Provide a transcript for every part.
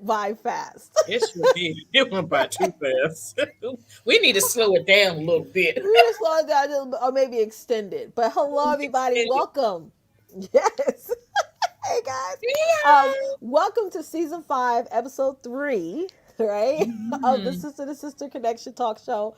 by fast. It sure did. It went by too fast. We need to slow it down a little bit. We just slow it down a little bit, or maybe extend it. But hello, everybody. Extend it. Welcome. Yes. Hey, guys. Yeah. Welcome to season 5, episode 3. Right, of the Mhm. Sister to Sister Connection Talk Show.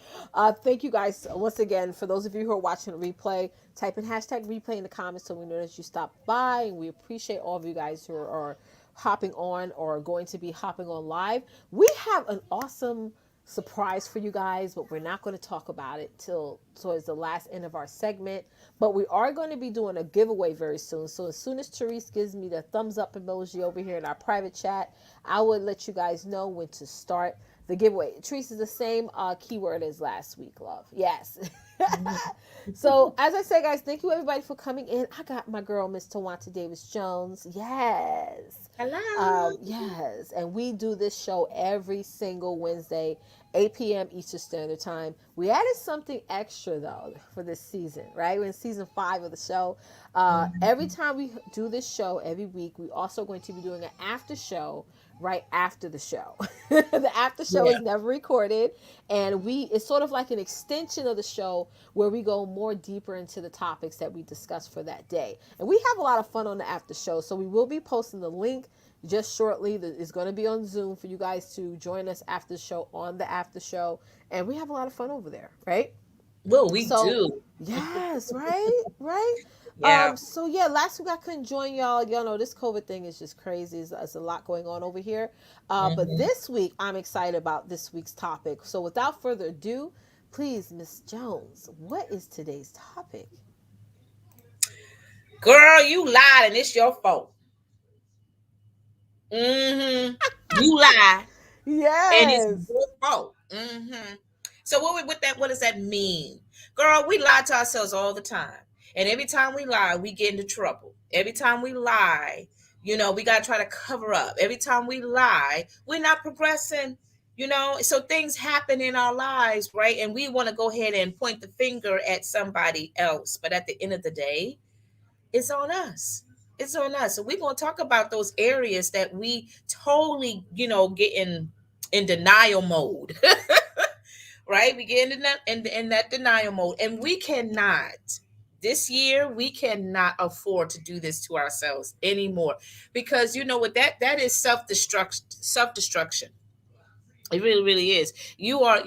Thank you guys once again. For those of you who are watching the replay, type in hashtag replay in the comments so we know that you stopped by. And we appreciate all of you guys who are hopping on or going to be hopping on live. We have an awesome surprise for you guys, but we're not going to talk about it till towards the last end of our segment. But we are going to be doing a giveaway very soon. So as soon as Therese gives me the thumbs up emoji over here in our private chat, I will let you guys know when to start the giveaway. Therese is the same keyword as last week, love. Yes. So as I say, guys, thank you everybody for coming in. I got my girl, Miss Twonta Davis Jones. Yes. Hello. Yes, and we do this show every single Wednesday, 8 p.m. Eastern Standard Time. We added something extra though for this season, right? We're in season 5 of the show. Every time we do this show every week, we also going to be doing an after show right after the show. The after show Yeah. is never recorded, and it's sort of like an extension of the show where we go more deeper into the topics that we discuss for that day. And we have a lot of fun on the after show, so we will be posting the link just shortly. It's going to be on Zoom for you guys to join us after the show on the after show, and we have a lot of fun over there, right? Well, we So do. yes, right, right. Yeah. So yeah, last week I couldn't join y'all. Y'all know this COVID thing is just crazy. It's a lot going on over here. But Hmm. this week I'm excited about this week's topic. So without further ado, please, Miss Jones, what is today's topic? Girl, you lied and it's your fault. Hmm. You lied and it's Yes. your fault. So what does that mean? Girl, we lie to ourselves all the time. And every time we lie, we get into trouble. Every time we lie, we gotta try to cover up. Every time we lie, we're not progressing. So things happen in our lives, right? And we want to go ahead and point the finger at somebody else. But at the end of the day, it's on us. It's on us. So we're gonna talk about those areas that we totally, get in denial mode. Right? We get in that denial mode. And we cannot this year, we cannot afford to do this to ourselves anymore. Because you know what, that is self-destruction. It really, really is. You are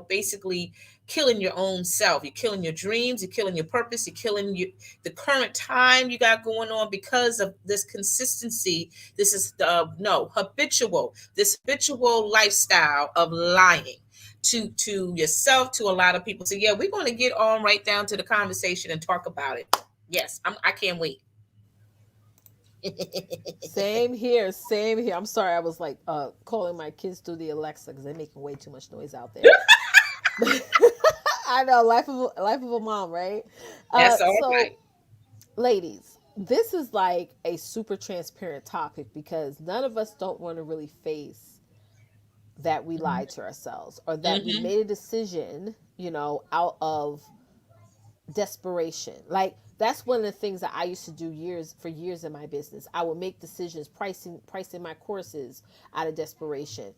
basically killing your own self. You're killing your dreams. You're killing your purpose. You're killing the current time you got going on because of this consistency. This is no habitual. This habitual lifestyle of lying to yourself, to a lot of people. So yeah, we're going to get on right down to the conversation and talk about it. Yes, I can't wait. Same here. Same here. I'm sorry. I was like calling my kids through the Alexa because they're making way too much noise out there. I know, life of a mom, right? That's all So, right. ladies, this is like a super transparent topic because none of us don't want to really face that we lied to ourselves or that we Mm-hmm. made a decision, out of desperation. Like that's one of the things that I used to do years in my business. I would make decisions, pricing my courses out of desperation,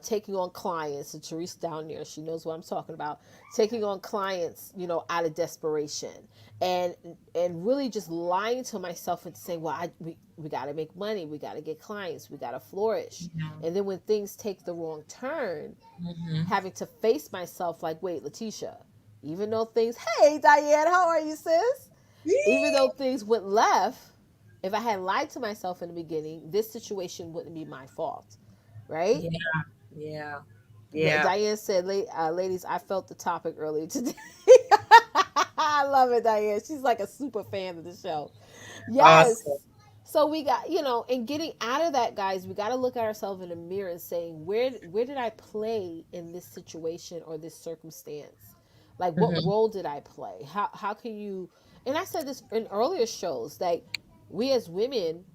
taking on clients. And Therese down there, she knows what I'm talking about. Taking on clients, out of desperation, and and really just lying to myself and saying, well, we got to make money, we got to get clients, we got to flourish. And then when things take the wrong turn, Mm-hmm. having to face myself like, wait, Leticia, even though things, hey, Diane, how are you, sis? Even though things went left, if I had lied to myself in the beginning, this situation wouldn't be my fault, right? Yeah, yeah, yeah. Diane said, ladies, I felt the topic earlier today. I love it, Diane. She's like a super fan of the show. Awesome. Yes. So we got, and getting out of that, guys, we got to look at ourselves in the mirror and saying, where did I play in this situation or this circumstance? Like, what Hmm. role did I play? How can you? And I said this in earlier shows, like we as women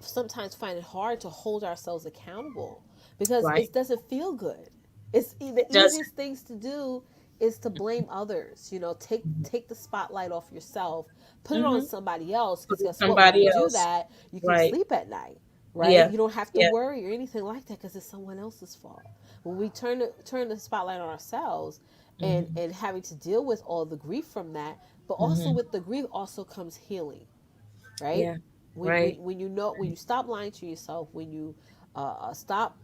sometimes find it hard to hold ourselves accountable because Right. it doesn't feel good. The Does easiest things to do is to blame others. Take the spotlight off yourself, put it on mm-hmm. somebody else. Because guess what? When you Somebody do else. that, you can Right. sleep at night. right? Yeah. You don't have to Yeah. worry or anything like that because it's someone else's fault. When we turn the spotlight on ourselves Hmm. and having to deal with all the grief from that, but also Hmm. with the grief also comes healing, right? Yeah. When when Right. when you know when you stop lying to yourself, when you stop,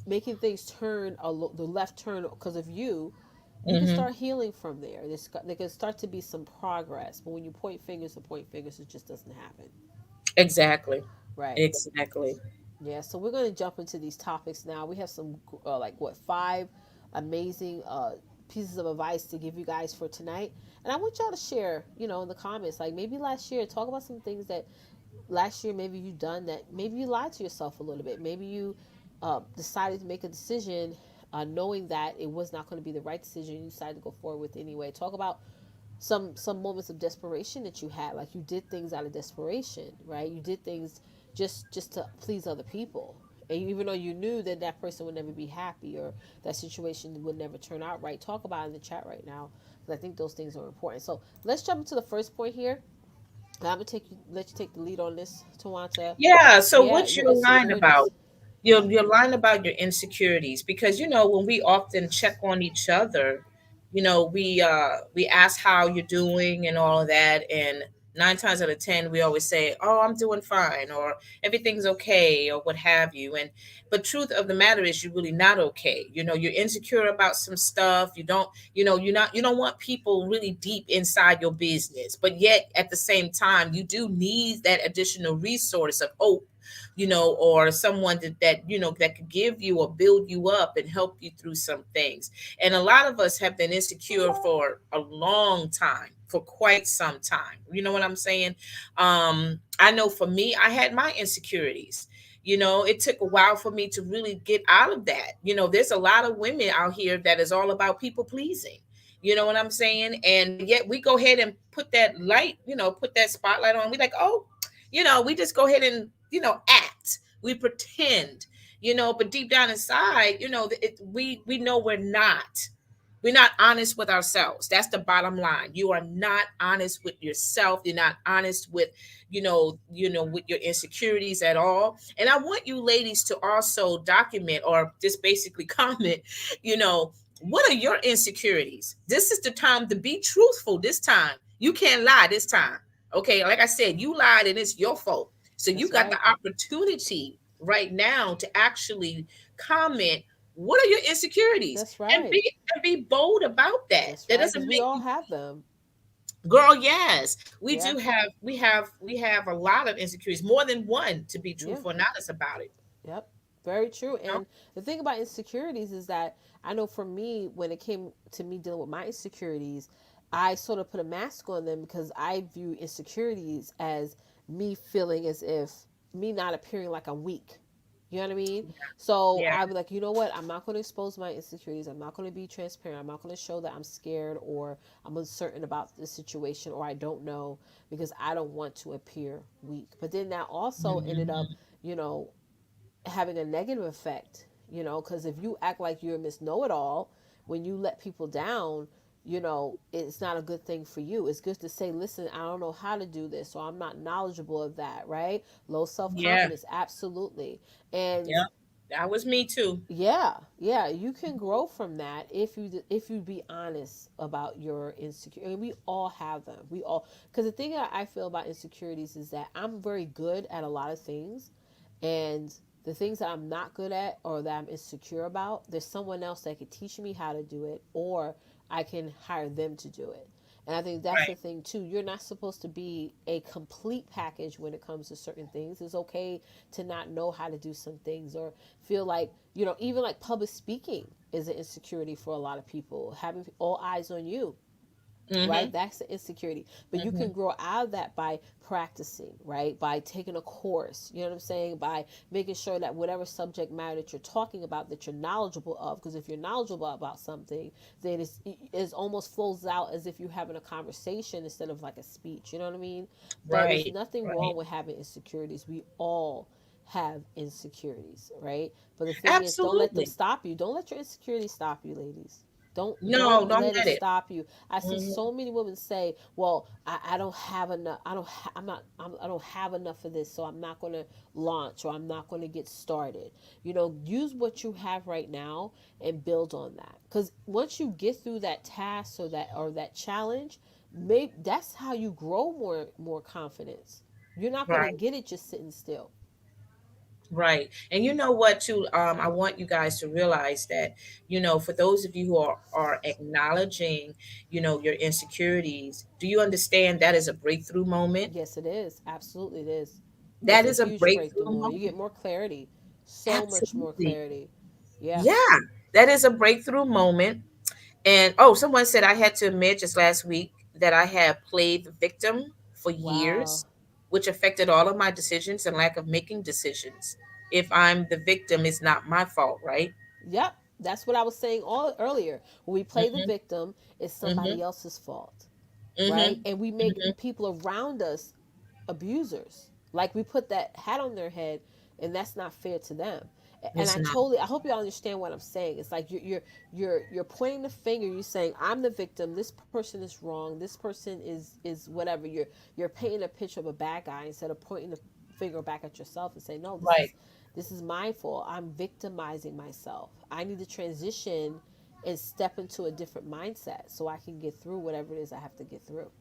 making things turn the left turn because of you can Hmm. start healing from there. There can start to be some progress. But when you point fingers, it just doesn't happen, Exactly. right? Exactly. Yeah, so we're going to jump into these topics now. We have some, like, what, five amazing pieces of advice to give you guys for tonight. And I want y'all to share, in the comments, like maybe last year, talk about some things that last year maybe you done that maybe you lied to yourself a little bit. Maybe you decided to make a decision knowing that it was not going to be the right decision. You decided to go forward with it anyway. Talk about some moments of desperation that you had, like you did things out of desperation, right? You did things just to please other people, and even though you knew that that person would never be happy or that situation would never turn out right. Talk about it in the chat right now, because I think those things are important. So let's jump into the first point here. I'm gonna let you take the lead on this, Tawanta. Yeah. So Yeah, what your you're lying insecurities. about? You're lying about your insecurities because when we often check on each other, we ask how you're doing and all of that, and 9 times out of 10 we always say, "Oh, I'm doing fine," or "Everything's okay," or what have you. And but truth of the matter is, you're really not okay. You're insecure about some stuff. You don't want people really deep inside your business, but yet at the same time, you do need that additional resource of hope, or someone that could give you or build you up and help you through some things. And a lot of us have been insecure for a long time, for quite some time. You know what I'm saying? I know for me, I had my insecurities. It took a while for me to really get out of that. There's a lot of women out here that is all about people pleasing. You know what I'm saying? And yet we go ahead and put that light, put that spotlight on. We like, oh, we just go ahead and act. We pretend, but deep down inside, we know we're not honest with ourselves. That's the bottom line. You are not honest with yourself. You're not honest with, with your insecurities at all. And I want you ladies to also document or just basically comment, you know, what are your insecurities? This is the time to be truthful this time. You can't lie this time. Okay, like I said, you lied and it's your fault. So you That's got the right. opportunity right now to actually comment, what are your insecurities, That's and right. be bold about that. That's That right, doesn't because we make all you, have them. girl. Yes, we Yeah. do have we have a lot of insecurities, more than one, to be Yeah. truthful and honest about it. Yep, very true. You know? And the thing about insecurities is that I know for me, when it came to me dealing with my insecurities, I sort of put a mask on them because I view insecurities as me feeling as if me not appearing like I'm weak. You know what I mean? So Yeah, I'd be like, you know what? I'm not going to expose my insecurities. I'm not going to be transparent. I'm not going to show that I'm scared or I'm uncertain about the situation or I don't know because I don't want to appear weak. But then that also ended up, hmm, you know, having a negative effect, because if you act like you're a Miss Know It All, when you let people down, it's not a good thing for you. It's good to say, listen, I don't know how to do this, or I'm not knowledgeable of that, right? Low self yeah, confidence, absolutely. And yeah. That was me too. yeah, yeah, you can grow from that if you be honest about your insecurity. We all have them. We all, because the thing that I feel about insecurities is that I'm very good at a lot of things, and the things that I'm not good at or that I'm insecure about, there's someone else that could teach me how to do it, or I can hire them to do it. And I think that's the Right. thing too. You're not supposed to be a complete package when it comes to certain things. It's okay to not know how to do some things or feel like, even like public speaking is an insecurity for a lot of people. Having all eyes on you, right? Mm-hmm. That's the insecurity. But you Mm-hmm. can grow out of that by practicing, right? By taking a course, you know what I'm saying? By making sure that whatever subject matter that you're talking about, that you're knowledgeable of. Because if you're knowledgeable about something, then it almost flows out as if you're having a conversation instead of like a speech, you know what I mean? But there's Right. nothing wrong Right. with having insecurities. We all have insecurities, right? But the thing is, don't let them Absolutely. stop you. Don't let your insecurities stop you, ladies. Don't No, don't let it let it. stop you. I see Mhm. so many women say, "Well, I don't have enough. I'm not. I don't have enough of this, so I'm not going to launch or I'm not going to get started." Use what you have right now and build on that. Because once you get through that task or that challenge, maybe that's how you grow more confidence. You're not going to Right. get it just sitting still. Right. And you know what, too? I want you guys to realize that, for those of you who are acknowledging, your insecurities, do you understand that is a breakthrough moment? Yes, it is. Absolutely, it is. It's That a is a huge breakthrough breakthrough moment. You get moment. more clarity, so much more Absolutely. clarity. Yeah. Yeah. That is a breakthrough moment. And oh, someone said I had to admit just last week that I have played the victim for Wow. years, which affected all of my decisions and lack of making decisions. If I'm the victim, it's not my fault, right? Yep. That's what I was saying all earlier. When we play the Mm-hmm. victim, it's somebody Mm-hmm. else's fault, right? Mm-hmm. And we make Mm-hmm. people around us abusers. Like we put that hat on their head, and that's not fair to them. And It's not I hope y'all understand what I'm saying. It's like you're pointing the finger. You're saying I'm the victim. This person is wrong. This person is whatever. You're painting a picture of a bad guy instead of pointing the finger back at yourself and saying, no, right. this is my fault. I'm victimizing myself. I need to transition and step into a different mindset so I can get through whatever it is I have to get through.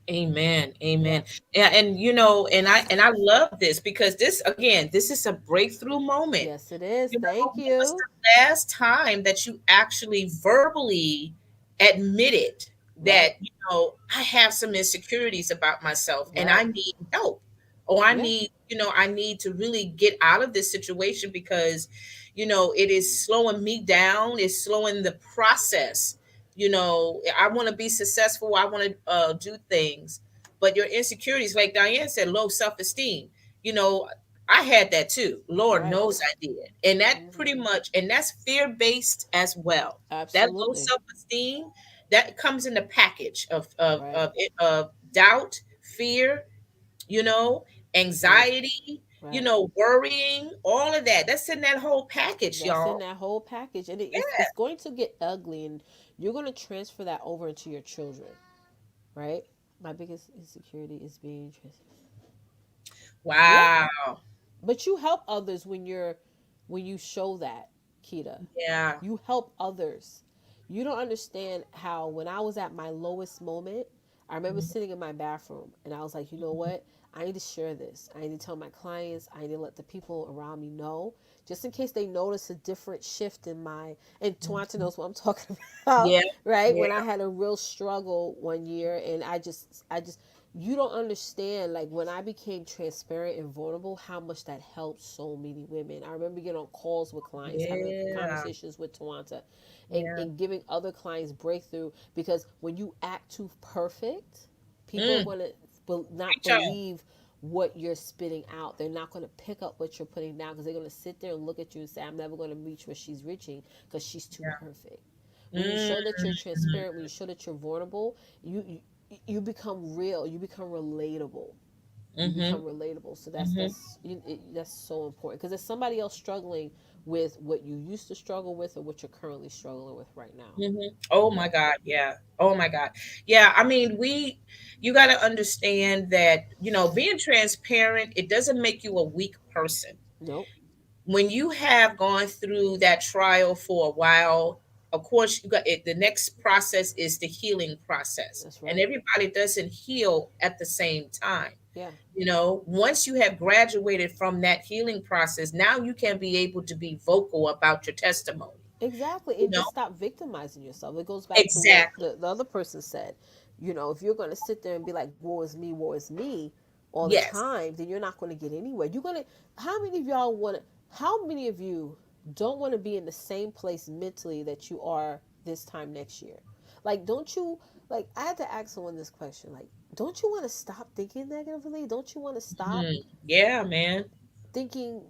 Amen. Yeah. Amen. Yeah, and and I love this because this is a breakthrough moment. Yes, it is. Thank When was you. the last time that you actually verbally admitted that, Right. I have some insecurities about myself and I Right. need help? Or Yeah. I need to really get out of this situation because, it is slowing me down, it's slowing the process. I want to be successful, I want to do things, but your insecurities, like Diane said, low self-esteem. You know, I had that too. Lord Right. knows I did. And that Hmm. pretty much, and that's fear based as well. That low Absolutely. self esteem, that comes in the package Right. of doubt, fear, you know, Right. anxiety, Right. worrying, all of that. That's in that whole package, That's in y'all. that whole package. And it's Yeah. going to get ugly, and you're going to transfer that over into your children, right? My biggest insecurity is being trans. Yeah. Wow. But you help others when you show that, Kita. Yeah. You help others. You don't understand how when I was at my lowest moment, I remember Mhm. sitting in my bathroom and I was like, you know what? I need to share this. I need to tell my clients. I need to let the people around me know, just in case they notice a different shift in my. And Twanta knows what I'm talking about, Yeah. right? Yeah. When I had a real struggle one year, and you don't understand, like when I became transparent and vulnerable, how much that helped so many women. I remember getting on calls with clients, having Yeah. conversations with Twanta, Yeah. and giving other clients breakthrough, because when you act too perfect, people are Mm. going to not Preach on. believe what you're spitting out. They're not going to pick up what you're putting down, because they're going to sit there and look at you and say, I'm never going to reach where she's reaching because she's too Yeah. perfect. When you Mm. show that you're transparent, when you show that you're vulnerable, you become real, you become relatable. You Mm-hmm. become relatable. So Mm-hmm. that's so important, because there's somebody else struggling with what you used to struggle with or what you're currently struggling with right now. Mm-hmm. Oh my Yeah. God. Yeah. Oh my God. Yeah. I mean, you got to understand that, being transparent, it doesn't make you a weak person. Nope. When you have gone through that trial for a while, of course, you got it. The next process is the healing process. That's And right. everybody doesn't heal at the same time. Yeah. Once you have graduated from that healing process, now you can be able to be vocal about your testimony. Exactly. You And know, just stop victimizing yourself. It goes back to what exactly. the other person said. If you're going to sit there and be like, woe is me all the Yes. time, then you're not going to get anywhere. How many of y'all how many of you don't want to be in the same place mentally that you are this time next year? Like, don't you, like, I had to ask someone this question, like, don't you want to stop thinking negatively? Don't you want to stop Mhm. Yeah, man. thinking,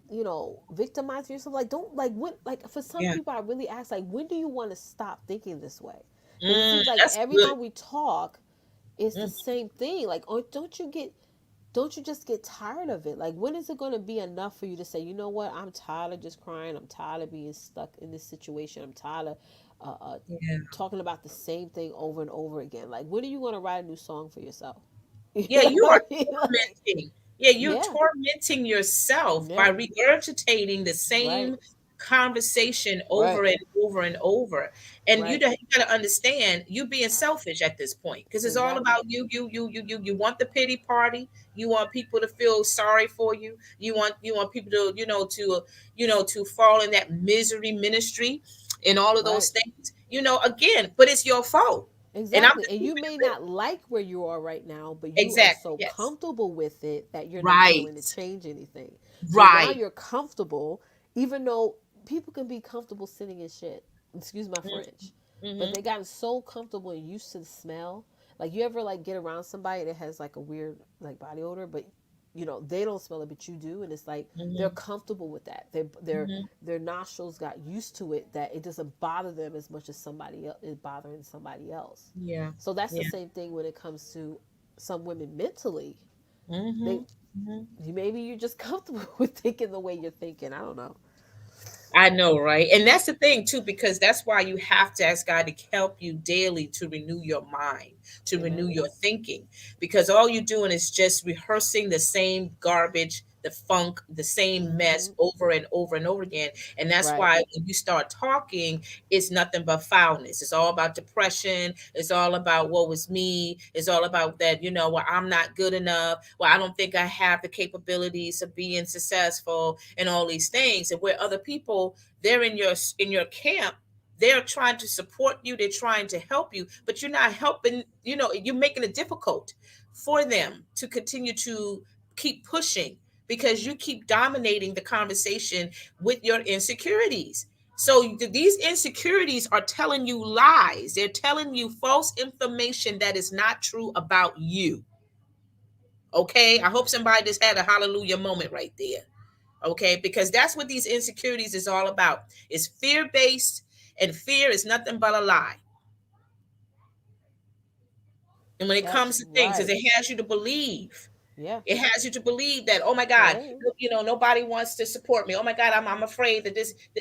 victimizing yourself? Like, don't, like, when, like, for some Yeah. people, I really ask, like, when do you want to stop thinking this way? Because it seems like That's every good. time we talk, it's the Mm, same thing. Like, oh, don't you just get tired of it? Like, when is it going to be enough for you to say, you know what, I'm tired of just crying, I'm tired of being stuck in this situation, I'm tired of uh, uh, Yeah. talking about the same thing over and over again? Like, when are you going to write a new song for yourself? You Yeah, know you what are I mean? Like, tormenting. Yeah, you're yeah, tormenting yourself by yeah, regurgitating the right, same conversation right, over and over and over. And right, you got to understand you being selfish at this point because it's all exactly, about you want the pity party. You want people to feel sorry for you. You want people to, to fall in that misery ministry and all of right. those things. Again, but it's your fault. And I'm Exactly. just And you keeping may it real. not like where you are right now, but you are Exactly. so Yes. comfortable with it that you're not willing to Right. change anything. So now Right. you're comfortable, even though people can be comfortable sitting in shit. Excuse my French. But Mm-hmm. they gotten so comfortable and used to the smell. Like, you ever like get around somebody that has like a weird like body odor, but they don't smell it, but you do, and it's like they're Mm-hmm. comfortable with that. Their nostrils got used to it, that it doesn't bother them as much as somebody else is bothering somebody else. Yeah. So that's the Yeah. same thing when it comes to some women mentally. They Mm-hmm. Hmm. maybe you're just comfortable with thinking the way you're thinking. I don't know. I know, right? And that's the thing too, because that's why you have to ask God to help you daily to renew your mind, to renew Amen. your thinking, because all you're doing is just rehearsing the same garbage, the funk, the same Hmm. mess over and over and over again. And that's Right. why when you start talking, it's nothing but foulness. It's all about depression. It's all about what was me. It's all about that, well, I'm not good enough. Well, I don't think I have the capabilities of being successful and all these things. And where other people, they're in your camp, they're trying to support you, they're trying to help you, but you're not helping, you're making it difficult for them to continue to keep pushing because you keep dominating the conversation with your insecurities. So these insecurities are telling you lies. They're telling you false information that is not true about you. Okay, I hope somebody just had a hallelujah moment right there. Okay, because that's what these insecurities is all about. It's fear based, and fear is nothing but a lie. And when it comes That's to things, is right. it has you to believe. Yeah. It has you to believe that, oh my Go God, ahead. look, nobody wants to support me. Oh my God, I'm afraid that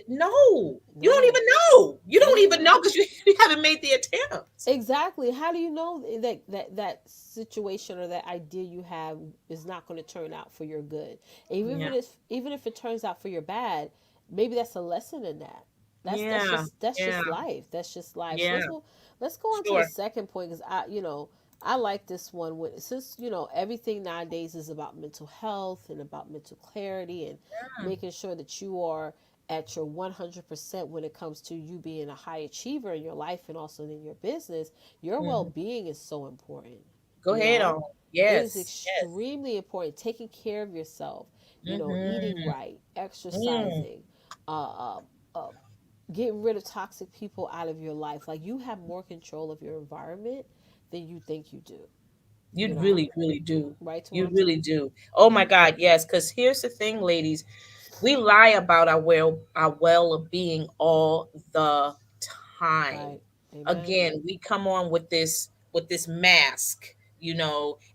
no, you don't No. even know. You don't even Hmm. know because you haven't made the attempt. Exactly. How do you know that situation or that idea you have is not going to turn out for your good? Yeah, Even if it turns out for your bad, maybe that's a lesson in that. yeah, That's yeah, just life. That's just life. So yeah. let's go on to the Sure. second point, because I like this one, since everything nowadays is about mental health and about mental clarity and Mm, making sure that you are at your 100% when it comes to you being a high achiever in your life and also in your business. Your mhm. well-being is so important. Go you ahead know on. it is Yes, yes. extremely important, taking care of yourself, eating Mm-hmm. right, Mm. exercising, uh, uh, uh, getting rid of toxic people out of your life. Like, you have more control of your environment than you think you do. You you know really, really do. right, You Tawanta? really do. Oh my God, yes. Because here's the thing, ladies. We lie about our well being all the time. Right. Amen. Again, we come on with this mask,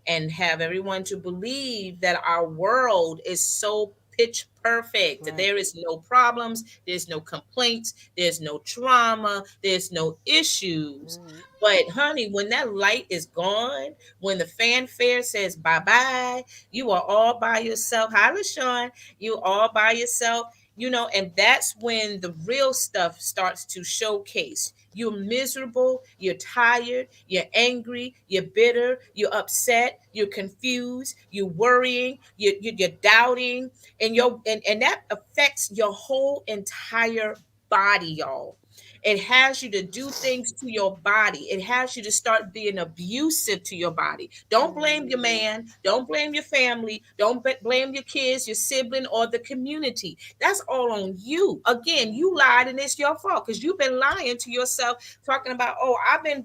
and have everyone to believe that our world is so pitch perfect. Right. There is no problems, there's no complaints, there's no trauma, there's no issues. Hmm. But honey, when that light is gone, when the fanfare says bye bye, you are all by yourself. Hi, LaShawn. You all by yourself, and that's when the real stuff starts to showcase. You're miserable, you're tired, you're angry, you're bitter, you're upset, you're confused, you're worrying, you're doubting, and that affects your whole entire body, y'all. It has you to do things to your body. It has you to start being abusive to your body. Don't blame Hmm. your man. Don't blame your family. Don't blame your kids, your sibling, or the community. That's all on you. Again, you Hmm. lied and it's your fault because you've been lying to yourself, talking about, oh,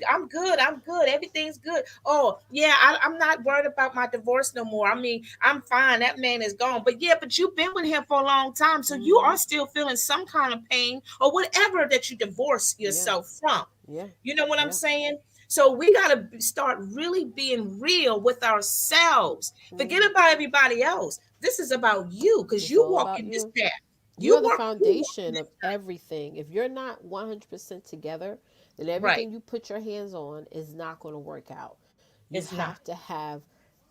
I'm good, everything's good. Oh, yeah, I'm not worried about my divorce no more. I mean, I'm fine. That man is gone. But yeah, but you've been with him for a long time. So you Hmm. are still feeling some kind of pain or whatever that you divorce Yeah. yourself from. Yeah. You know what I'm Yeah. saying? So we got to start really being real with ourselves. Forget Mm. about everybody else. This is about you because It's you all walk about in this you. path. You are the You walk in foundation this of everything. If you're not 100% together, then right. everything you put your hands on is not going to work out. You It's not. have to have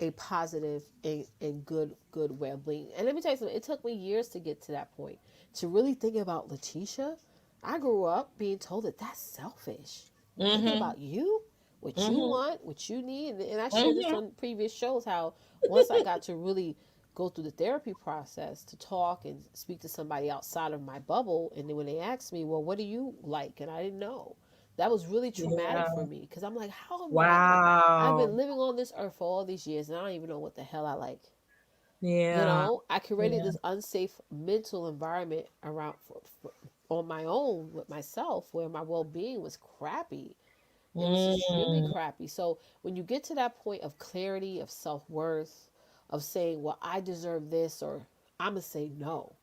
a positive and good well-being. And let me tell you something, it took me years to get to that point. To really think about Letitia, I grew up being told that that's selfish. Thinking Mm-hmm. about you, what you Mm-hmm. want, what you need. And I shared this Mm-hmm. on previous shows how once I got to really go through the therapy process to talk and speak to somebody outside of my bubble, and then when they asked me, well, what do you like, and I didn't know, that was really traumatic Yeah. for me because I'm like, how am I gonna, I've Wow. been living on this earth for all these years and I don't even know what the hell I like. Yeah. I created Yeah. this unsafe mental environment around on my own with myself where my well-being was crappy. It was extremely Mm. crappy. So when you get to that point of clarity, of self-worth, of saying, well, I deserve this, or I'm going to say no,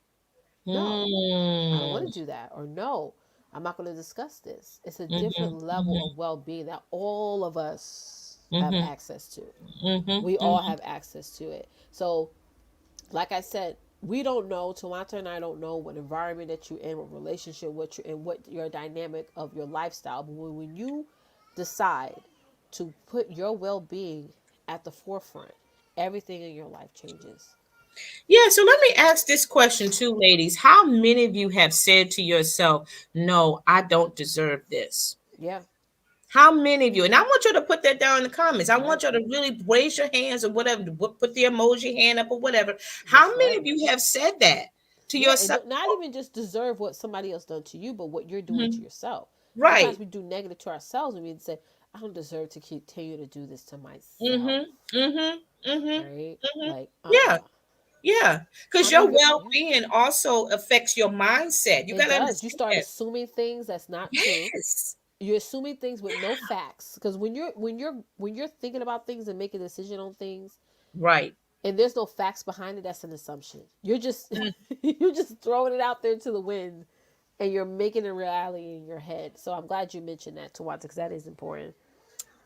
I don't want Mm. to do that, or no, I'm not going to discuss this. It's a different Mm-hmm. level of well-being that all of us have Mm-hmm. access to. Mm-hmm. We all Mm-hmm. have access to it. So like I said, we don't know, Tawanta and I don't know what environment that you're in, what relationship, what you and what your dynamic of your lifestyle. But when you decide to put your well-being at the forefront, everything in your life changes. Yeah, so let me ask this question too, ladies. How many of you have said to yourself, no, I don't deserve this? Yeah, How many of you? And I want you to put that down in the comments. I want right. you to really raise your hands or whatever, put the emoji hand up or whatever. How That's many right. of you have said that to Yeah, and yourself? not even just deserve what somebody else done to you, but what you're doing to Mhm. yourself. Sometimes Right. we do negative to ourselves and we say, I don't deserve to continue to do this to myself. Mm-hmm. Mm-hmm. Mm-hmm. Right? Mm-hmm. Like, Yeah. Yeah. Because I'm your even, yeah. well-being also affects your mindset. You It gotta does. You understand start that. assuming things that's not true. Yes. You're assuming things with no facts. Because when you're thinking about things and making a decision on things, Right. and there's no facts behind it, that's an assumption. You're just you're just throwing it out there to the wind, and you're making a reality in your head. So I'm glad you mentioned that to watch because that is important.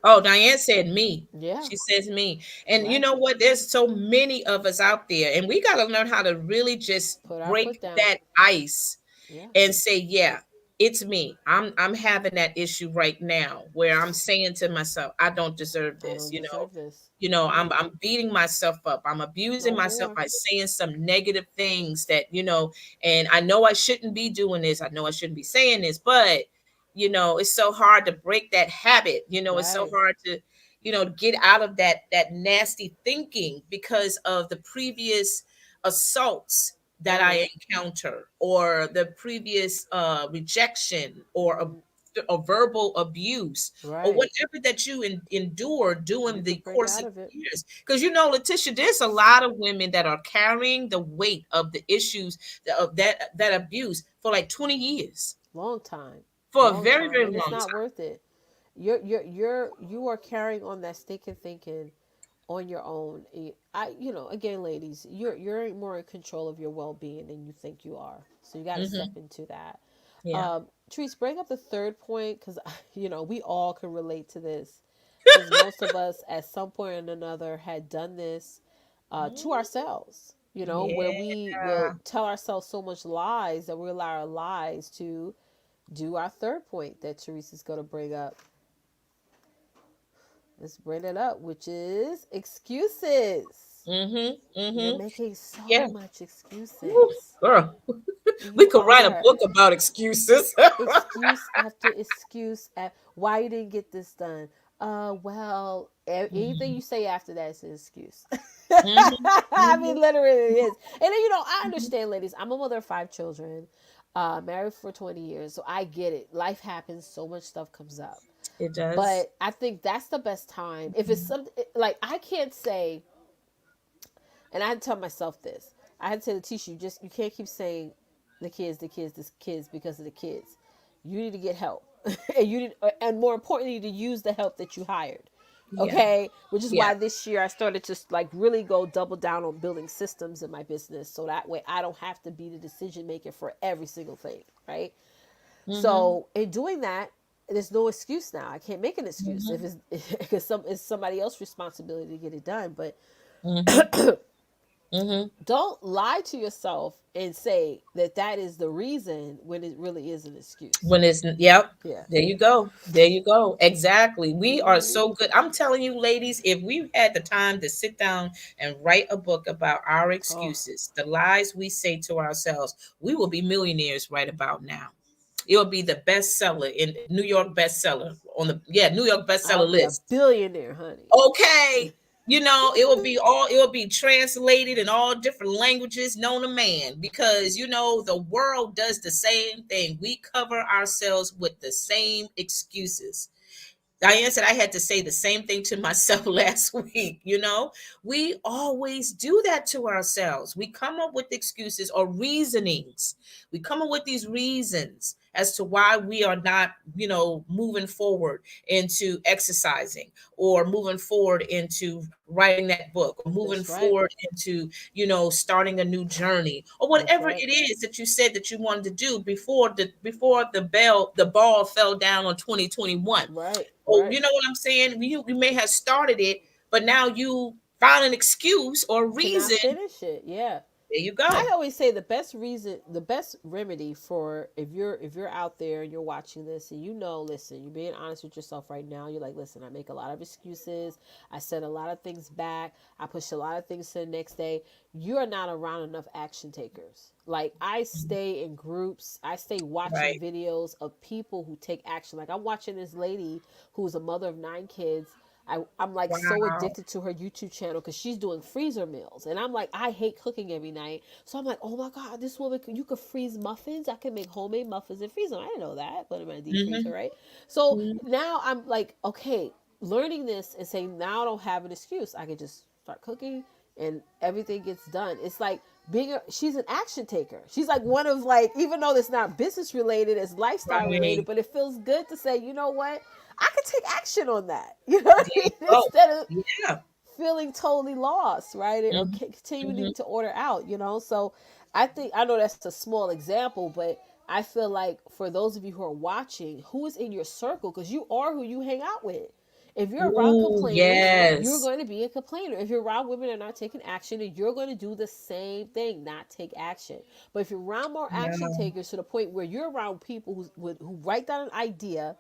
Oh, Diane said me. Yeah. She says me. And you Right. know what? There's so many of us out there, and we got to learn how to really just Put our break foot down. that ice Yeah. and say, yeah, it's me. I'm having that issue right now where I'm saying to myself, I don't deserve I this. don't deserve this. I'm Right. beating myself up. I'm abusing No myself more. by saying some negative things that, and I know I shouldn't be doing this. I know I shouldn't be saying this, but it's so hard to break that habit. It's so Right. hard to, get out of that nasty thinking because of the previous assaults that Right. I encounter or the previous rejection or a verbal abuse or Right. whatever that you endure You during the could break course out of of it. years. Because Letitia, there's a lot of women that are carrying the weight of the issues of that abuse for like 20 years, Long time. for a Long very, time. very And it's long not time. worth it. You are carrying on that stinking thinking on your own. Again, ladies, you're more in control of your well-being than you think you are. So you got to step Hmm. into that. Yeah. Therese, bring up the third point because we all can relate to this because most of us at some point or another had done this to ourselves. Where we will Yeah. tell ourselves so much lies that we allow our lies to do our third point that Therese is going to bring up. Let's bring it up, which is excuses. Hmm. You're Hmm. making so Yeah. much Woo, excuses. girl, we You could write a are. book about excuses. Excuse after excuse at why you didn't get this done. Well, anything you say after that is an excuse. Hmm. I mean, Hmm. literally it is. And then, I understand, ladies. I'm a mother of 5 children, married for 20 years, so I get it. Life happens, so much stuff comes up. It does. But I think that's the best time. If it's something like I can't say, and I had to tell myself this. I had to tell Letitia, you can't keep saying the kids because of the kids. You need to get help, and and more importantly, you need to use the help that you hired. Yeah. Okay, which is Yeah. why this year I started to like really go double down on building systems in my business, so that way I don't have to be the decision maker for every single thing. Right. Hmm. So in doing that, there's no excuse now. I can't make an excuse if Mhm. it's because it's somebody else's responsibility to get it done. But Mhm. Mhm. don't lie to yourself and say that that is the reason when it really is an excuse. When it's yep. Yeah. There you go. There you go. Exactly. We are Hmm. so good. I'm telling you, ladies, if we had the time to sit down and write a book about our Oh, excuses, the lies we say to ourselves, we will be millionaires right about now. It will be the bestseller in New York bestseller on the New York bestseller I'll be a list. billionaire, honey. Okay. It will be all, it will be translated in all different languages known to man, because the world does the same thing. We cover ourselves with the same excuses. Diane said I had to say the same thing to myself last week. We always do that to ourselves. We come up with excuses or reasonings. We come up with these reasons as to why we are not, moving forward into exercising, or moving forward into writing that book, or moving That's right. forward into, starting a new journey, or That's whatever it right. is that you said that you wanted to do before the ball fell down on 2021. Right. Oh, Right. you know what I'm saying? You may have started it, but now you found an excuse or To not reason. finish it. Yeah. There you I go. always say the best reason, the best remedy for if you're out there and you're watching this and listen, you're being honest with yourself right now. You're like, listen, I make a lot of excuses. I set a lot of things back. I push a lot of things to the next day. You're not around enough action takers. Like I stay in groups. I stay watching Right. videos of people who take action. Like I'm watching this lady who's a mother of 9 kids. I'm like so Wow. addicted to her YouTube channel because she's doing freezer meals. And I'm like, I hate cooking every night. So I'm like, oh my God, this woman, you could freeze muffins. I can make homemade muffins and freeze them. I didn't know that. Put them in a deep freezer, Hmm. right? So Hmm. now I'm like, okay, learning this and saying now I don't have an excuse. I can just start cooking and everything gets done. It's like she's an action taker. She's like one of like, even though it's not business related, it's lifestyle related, Right. but it feels good to say, you know what? I can take action on that. You know what There I you mean? go. Instead of Yeah. feeling totally lost, right? Or Hmm. Hmm. continuing to order out. So I know that's a small example, but I feel like for those of you who are watching, who is in your circle, because you are who you hang out with. If you're around Ooh, complainers, you're yes. going to be a complainer. If you're around women that are not taking action, then you're going to do the same thing, not take action. But if you're around more action Yeah. takers to the point where you're around people who write down an idea,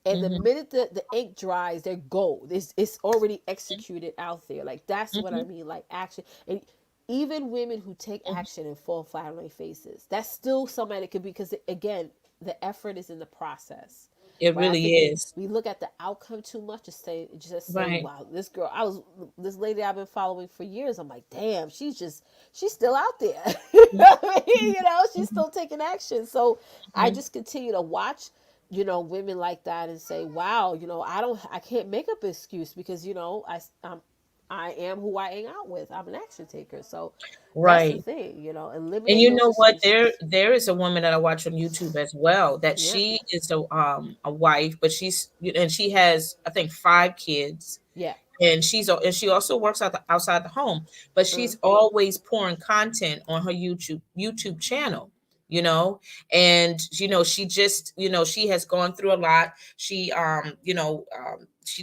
and the Hmm. minute the ink dries, they're gold. It's already executed out there. Like that's what I Hmm. mean. Like action. And even women who take action and fall flat on their faces, that's still somebody that could be, because again, the effort is in the process. It Right. I really think is. we look at the outcome too much to say, Right. wow, this girl, this lady I've been following for years. I'm like, damn, she's still out there. you Mhm. know what I mean? She's Mhm. still taking action. So I Mhm. just continue to watch women like that and say, wow, I can't make up an excuse because I am who I hang out with. I'm an action taker. So that's the Right. thing, And eliminate you those know what? There excuses. there is a woman that I watch on YouTube as well, that Yeah. she is a wife, but she has, I think, 5 kids, Yeah. and she also works outside the home, but Uh, she's always pouring content on her YouTube channel, you know, and she just, she has gone through a lot. She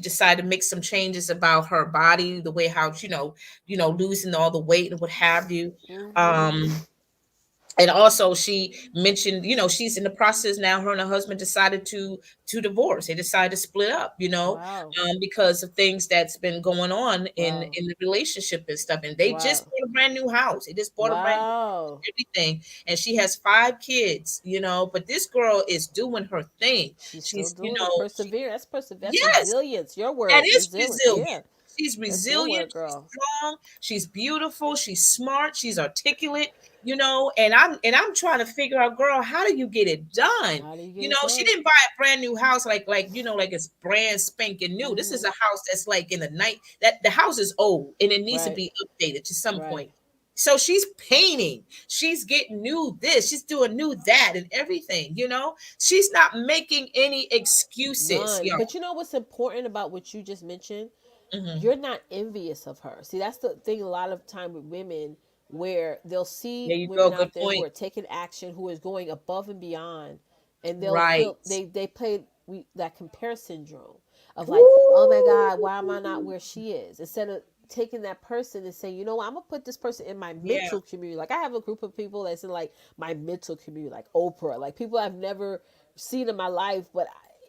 decided to make some changes about her body, the way how losing all the weight and what have you. mm-hmm. Um and also she mentioned, she's in the process now. Her and her husband decided to divorce. They decided to split up, Wow. because of things that's been going on in Wow. in the relationship and stuff. And they just Wow. bought a brand new house. They just bought a brand new Wow. everything. And she has 5 kids, but this girl is doing her thing. She's still She's, doing it. Persevere. That's yes, resilience. Your that word. is Resilience. resilient. Yeah. She's That's your resilient. word, She's girl. strong. She's beautiful. She's smart. She's articulate. And I'm trying to figure out, girl, how do you get it done? How do you get it She done? didn't buy a brand new house like it's brand spanking new. This is Mm-hmm. a house that's like in the night, that the house is old and it needs to Right. be updated to some Right. point. So she's painting. She's getting new this. She's doing new that and everything. She's not making any excuses, None. y'all. But you know what's important about what you just mentioned? Hmm. You're not envious of her. See, that's the thing a lot of time with women, where they'll see There you women go. out Good there who point. are taking action, who is going above and beyond, and they'll Right. feel they play. that compare syndrome of like, oh my God, Ooh. why am I not where she is? Instead of taking that person and saying, you know what, I'm gonna put this person in my Yeah. mental community. Like I have a group of people that's in like my mental community, like Oprah, like people I've never seen in my life, but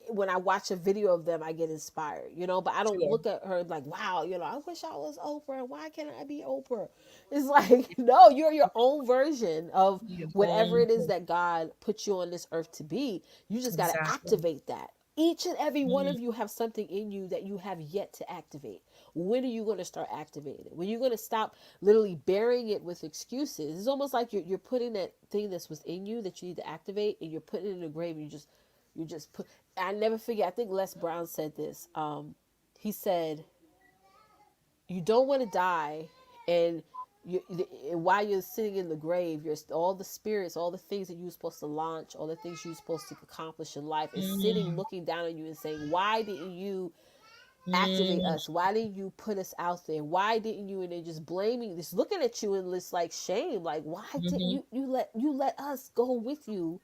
when I watch a video of them, I get inspired, you know. But I don't Sure. look at her like, wow, you know, I wish I was Oprah. Why can't I be Oprah? It's like, no, you're your own version of Your whatever own it is that God put you on this earth to be. You just got to exactly. activate that. Each and every one Mm, of you have something in you that you have yet to activate. When are you going to start activating it? When are you going to stop literally burying it with excuses? It's almost like you're putting that thing that's within you that you need to activate, and you're putting it in the grave. And you just put. I never forget. I think Les Brown said this. He said, "You don't want to die, and while you're sitting in the grave, you're all the spirits, all the things that you were supposed to launch, all the things you were supposed to accomplish in life, is sitting, mm, looking down on you and saying, why didn't you activate mm, us? Why didn't you put us out there? Why didn't you?" And they're just blaming, just looking at you in this like shame, like, why didn't mhm. you let us go with you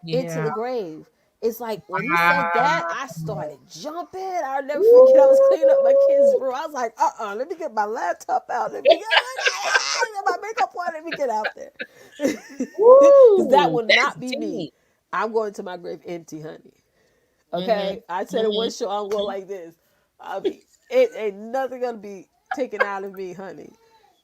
into Yeah. the grave? It's like when he said that, Wow. I started jumping. I'll never forget. I was cleaning up my kids' Woo. room. I was like, let me get my laptop out. Let me get my makeup on. Let me get out there. Because that Woo. will That's not be me. deep. I'm going to my grave empty, honey. Okay? Mhm. I said in one Mhm. show, I'm going Mhm. like this. It ain't nothing going to be taken out of me, honey.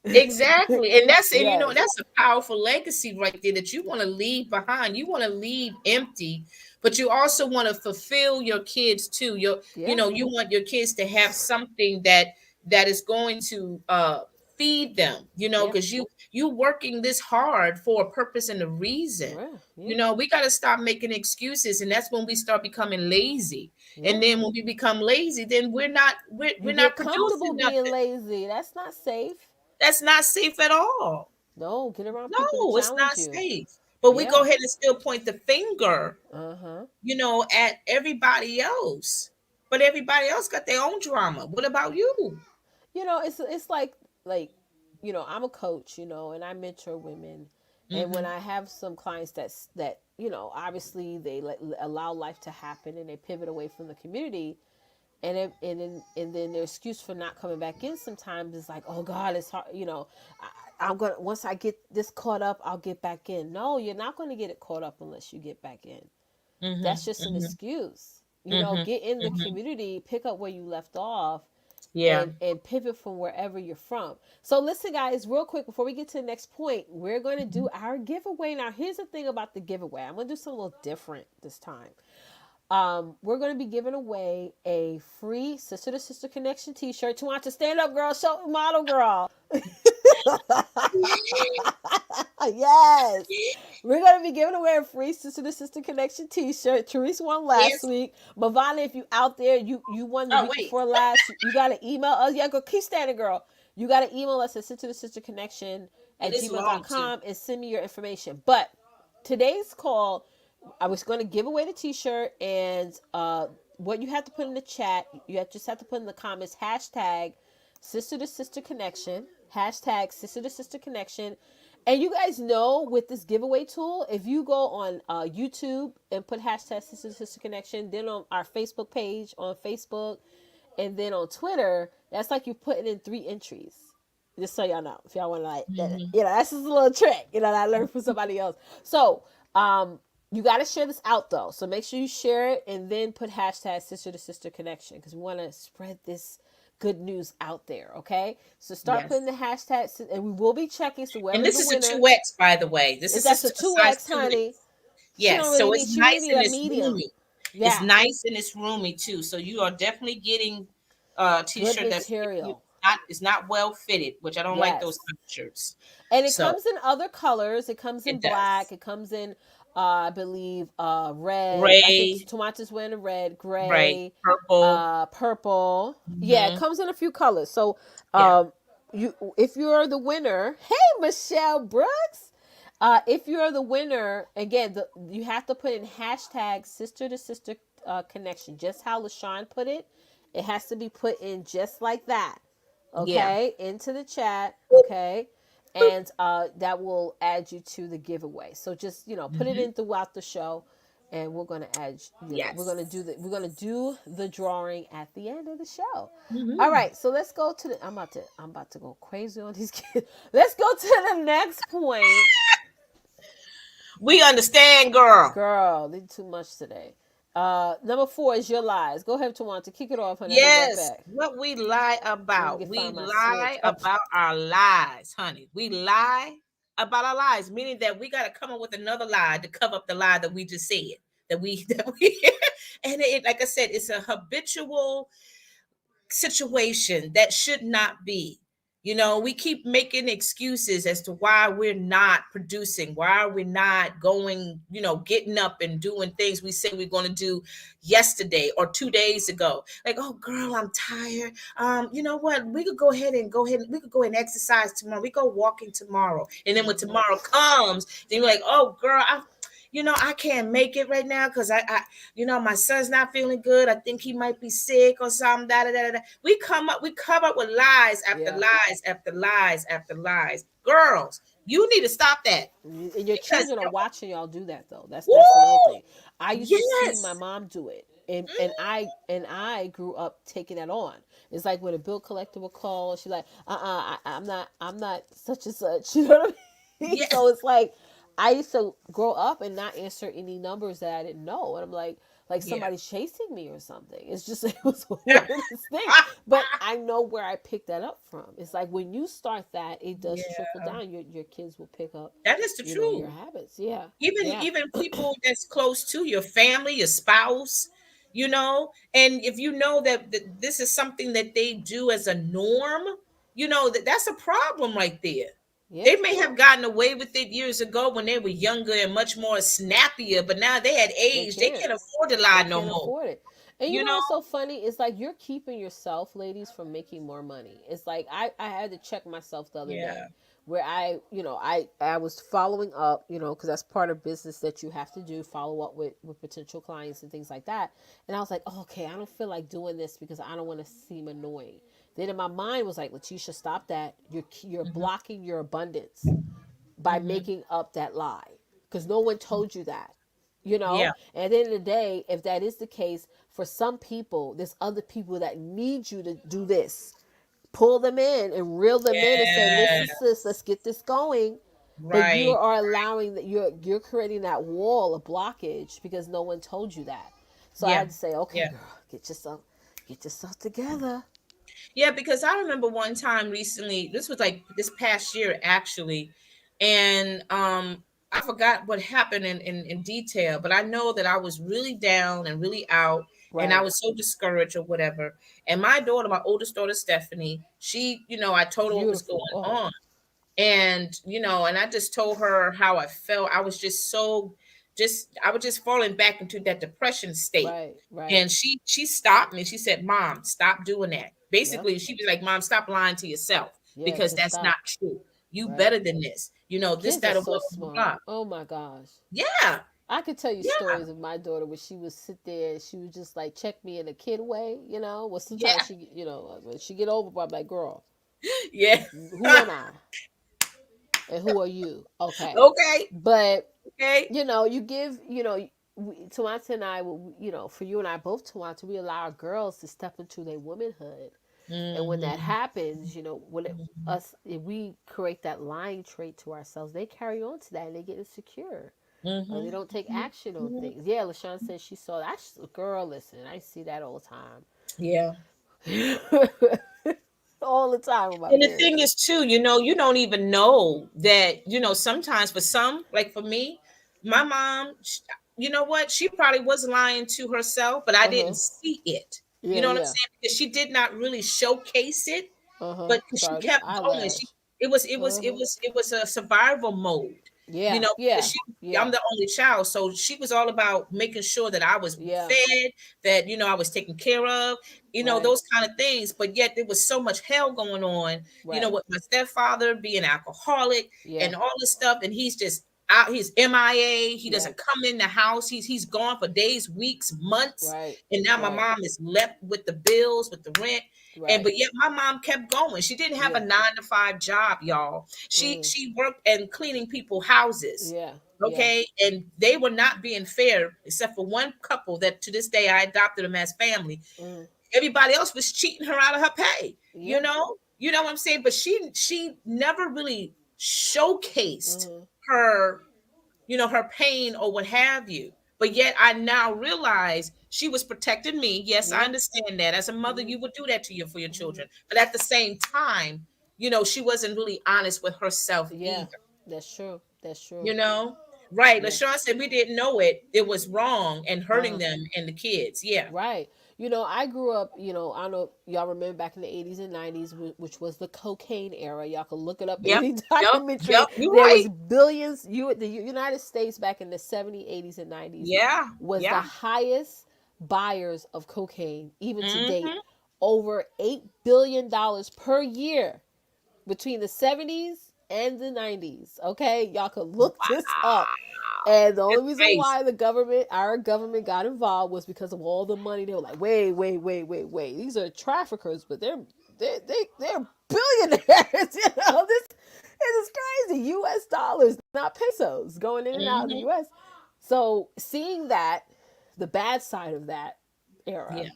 Exactly. And you know, Yes. that's a powerful legacy right there that you want to leave behind. You want to leave empty, but you also want to fulfill your kids too. You Yeah. know, you want your kids to have something that is going to feed them, you know, Yeah. because you working this hard for a purpose and a reason. Yeah. Yeah. You know, we got to stop making excuses, and that's when we start becoming lazy. Yeah. And then when we become lazy, then You we're get not comfortable producing being nothing. lazy. That's not safe. That's not safe at all. No, get around people to No, it's challenge not you. safe. But we go Yeah. ahead and still point the finger, Uh huh. you know, at everybody else. But everybody else got their own drama. What about you? You know, it's like, you know, I'm a coach, you know, and I mentor women, and when Mm-hmm. I have some clients that you know, obviously they allow life to happen and they pivot away from the community, and then their excuse for not coming back in sometimes is like, oh God, it's hard, you know. I'm gonna, once I get this caught up, I'll get back in. No, you're not gonna get it caught up unless you get back in. That's Mm-hmm. just an Mm-hmm. excuse. You know, Mm-hmm. get in the Mm-hmm. community, pick up where you left off, Yeah. and pivot from wherever you're from. So listen, guys, real quick before we get to the next point, we're going to do our giveaway. Now, here's the thing about the giveaway. I'm going to do something a little different this time. We're going to be giving away a free Sister to Sister Connection t-shirt. To want to stand up, girl, show model, girl. Yes. We're going to be giving away a free Sister to Sister Connection t-shirt. Teresa won last Yes. week. Mavana, if you out there, you won the Oh, week wait. before last. You got to email us. Yeah, go keep standing, girl. You got to email us at sister to sister connection And at it's long too. gmail.com and send me your information. But today's call, I was going to give away the t-shirt, and what you have to put in the chat, just have to put in the comments, hashtag sister to sister connection, hashtag sister to sister connection. And you guys know, with this giveaway tool, if you go on YouTube and put hashtag sister to sister connection, then on our Facebook page on Facebook, and then on Twitter, that's like you're putting in 3 entries. Just so y'all know, if y'all want to, like that, Mm-hmm. you know, that's just a little trick, you know, that I learned from somebody else. So, you got to share this out though. So make sure you share it and then put hashtag sister to sister connection, because we want to spread this good news out there. Okay, so start Yes. putting the hashtags, and we will be checking. So And whoever's this the is a winner, 2X, by the way. This if is that's a a two size X, 2X. honey, she don't Yes. really So need. it's She really nice need and a it's medium. roomy. It's Yeah, nice and it's roomy too. So you are definitely getting a good t-shirt that's material. not, it's not well fitted, which I don't like those Yes. kind of shirts. And it So comes in other colors. It comes in it black. does. It comes in, I believe, red. I think Gray, Tomato's wearing a red, right, gray, purple. purple. Yeah, it Hmm. comes in a few colors. So, Yeah. if you're the winner, hey Michelle Brooks. If you're the winner, again, you have to put in hashtag sister to sister connection, just how LaShawn put it. It has to be put in just like that. Yeah. Okay, into the chat. Okay, and that will add you to the giveaway. So just, put it Hmm. in throughout the show, and we're gonna add. We're gonna Yes. do the drawing at the end of the show. All Hmm. right, so let's go to the. I'm about to go crazy on these kids. Let's go to the next point. We understand, girl. Girl, they did too much today. Number 4 is your lies. Go ahead, Tawanta. Kick it off, and I'll be right Yes, back. what we lie Let me about. get We find my switch. lie Up. about our lies, honey. We lie about our lies, meaning that we got to come up with another lie to cover up the lie that we just said. That we and like I said, it's a habitual situation that should not be. We keep making excuses as to why we're not producing, why are we not going, getting up and doing things we said we're going to do yesterday or 2 days ago. Like, oh girl, I'm tired. You know what? We could we could go and exercise tomorrow. We go walking tomorrow. And then when Mm-hmm. tomorrow comes, then you're like, oh girl, I can't make it right now because my son's not feeling good. I think he might be sick or something. Da, da, da, da. We come up with lies after Yeah. lies after lies after lies. Girls, you need to stop that And your because children are watching y'all do that though. That's another woo, thing. I used to see my yes, mom do it. And mm, I grew up taking that on. It's like when a bill collector would call, she's like, I'm not such and such. You know what I mean? yes, So it's like I used to grow up and not answer any numbers that I didn't know. And I'm like yeah, somebody's chasing me or something. It's just it was the weirdest thing. But I know where I picked that up from. It's like when you start that, it does trickle yeah. down. Your kids will pick up, That is the your truth. habits. Yeah. even Yeah. even people that's close to your family, your spouse, and if you know that this is something that they do as a norm, that's a problem right there. Yeah. They may have gotten away with it years ago when they were younger and much more snappier, but now they had They age, they can't. can't afford to They lie no can't more. afford it. And you you know know what's so funny? It's like you're keeping yourself, ladies, from making more money. It's like I had to check myself the other day yeah, where I was following up, because that's part of business that you have to do, follow up with potential clients and things like that. And I was like, oh, okay, I don't feel like doing this because I don't want to seem annoying. Then in my mind was like, Letitia, stop that. You're hmm blocking your abundance by hmm making up that lie because no one told you that. yeah, And at the end of the day, if that is the case, for some people, there's other people that need you to do this. Pull them in and reel them in and say, yeah, listen, sis, let's get this going. But you right, are allowing that you're creating that wall of blockage because no one told you that. So I yeah, had to say, okay, yeah. girl, get yourself together. Yeah, because I remember one time recently, this was like this past year actually, and I forgot what happened in detail, but I know that I was really down and really out and I Right. was so discouraged or whatever. And my daughter, my oldest daughter Stephanie, I told her what was going Beautiful. Oh, on. And and I just told her how I felt. I was just I was just falling back into that depression state. right, right. And she stopped me. She said, Mom, stop doing that. Yep. Basically, she was like, Mom, stop lying to yourself Yeah, because just that's not stop. true. You Right. better than this. This, Kids are that, or so blah, blah, blah. smart. Oh my gosh. Yeah. I could tell you Yeah. stories of my daughter where she would sit there and she would just like check me in a kid way, Well, sometimes Yeah. when she get over, I'm like, girl, Yeah. who am I and who are you? Okay, Okay. but Okay. you give, Tawanta and I, for you and I both, Tawanta, we allow our girls to step into their womanhood, and when that Hmm. happens, if we create that lying trait to ourselves, they carry on to that and they get insecure. Or they Hmm. don't take action on things. Yeah, LaShawn said she saw that. Girl, listen, I see that all Yeah. the time. All the time with my And the thing parents. is, too, you don't even know that, sometimes for some, like for me, my mom, you know what? She probably was lying to herself, but I Uh huh. didn't see it. You Yeah, know what I'm yeah. saying? Because she did not really showcase it, Uh huh. but she Sorry, this kept going. eyelash. It was Uh it huh. was it was a survival mode, Yeah, because yeah, I'm yeah, the only child, so she was all about making sure that I was yeah. fed, that I was taken care of, Right, those kind of things. But yet there was so much hell going on, right. with my stepfather being alcoholic Yeah, and all this stuff, and he's just out. He's MIA. He yeah. doesn't come in the house. He's gone for days, weeks, months, Right, and now my right, mom is left with the bills, with the rent. And right. but yet my mom kept going. She didn't have a Yeah. 9 to 5 job, y'all. She Mm, she worked and cleaning people houses. yeah, Yeah. Okay. And they were not being fair, except for one couple that to this day I adopted them as family. Mm. Everybody else was cheating her out of her pay, Yeah. you know what I'm saying? But she never really showcased Mm. her, her pain or what have you. But yet I now realize she was protecting me. Yes, I Yeah. understand that. As a mother, Mm. you would do that to you for your Mm. children. But at the same time, she wasn't really honest with herself Yeah. either. That's true. That's true. You know? Right. Yeah. LaShawn said we didn't know it. It was wrong and hurting Uh-huh. them and the kids. Yeah. Right. I grew up, I don't know, y'all remember back in the 80s and 90s, which was the cocaine era. Y'all can look it up in Yep. any Yep. documentary. Yep. You're There right. was billions. The United States back in the 70s, 80s, and 90s Yeah. was the Yeah. highest buyers of cocaine, even to date. Mm-hmm. Over $8 billion per year between the 70s and the 90s. Okay, y'all can look this up. And the It's only reason crazy. why our government got involved was because of all the money. They were like, wait, wait, wait, wait, wait. These are traffickers, but they're billionaires. This is crazy. U.S. dollars, not pesos, going in and out of the Mm-hmm. U.S. So seeing that, the bad side of that era, Yeah.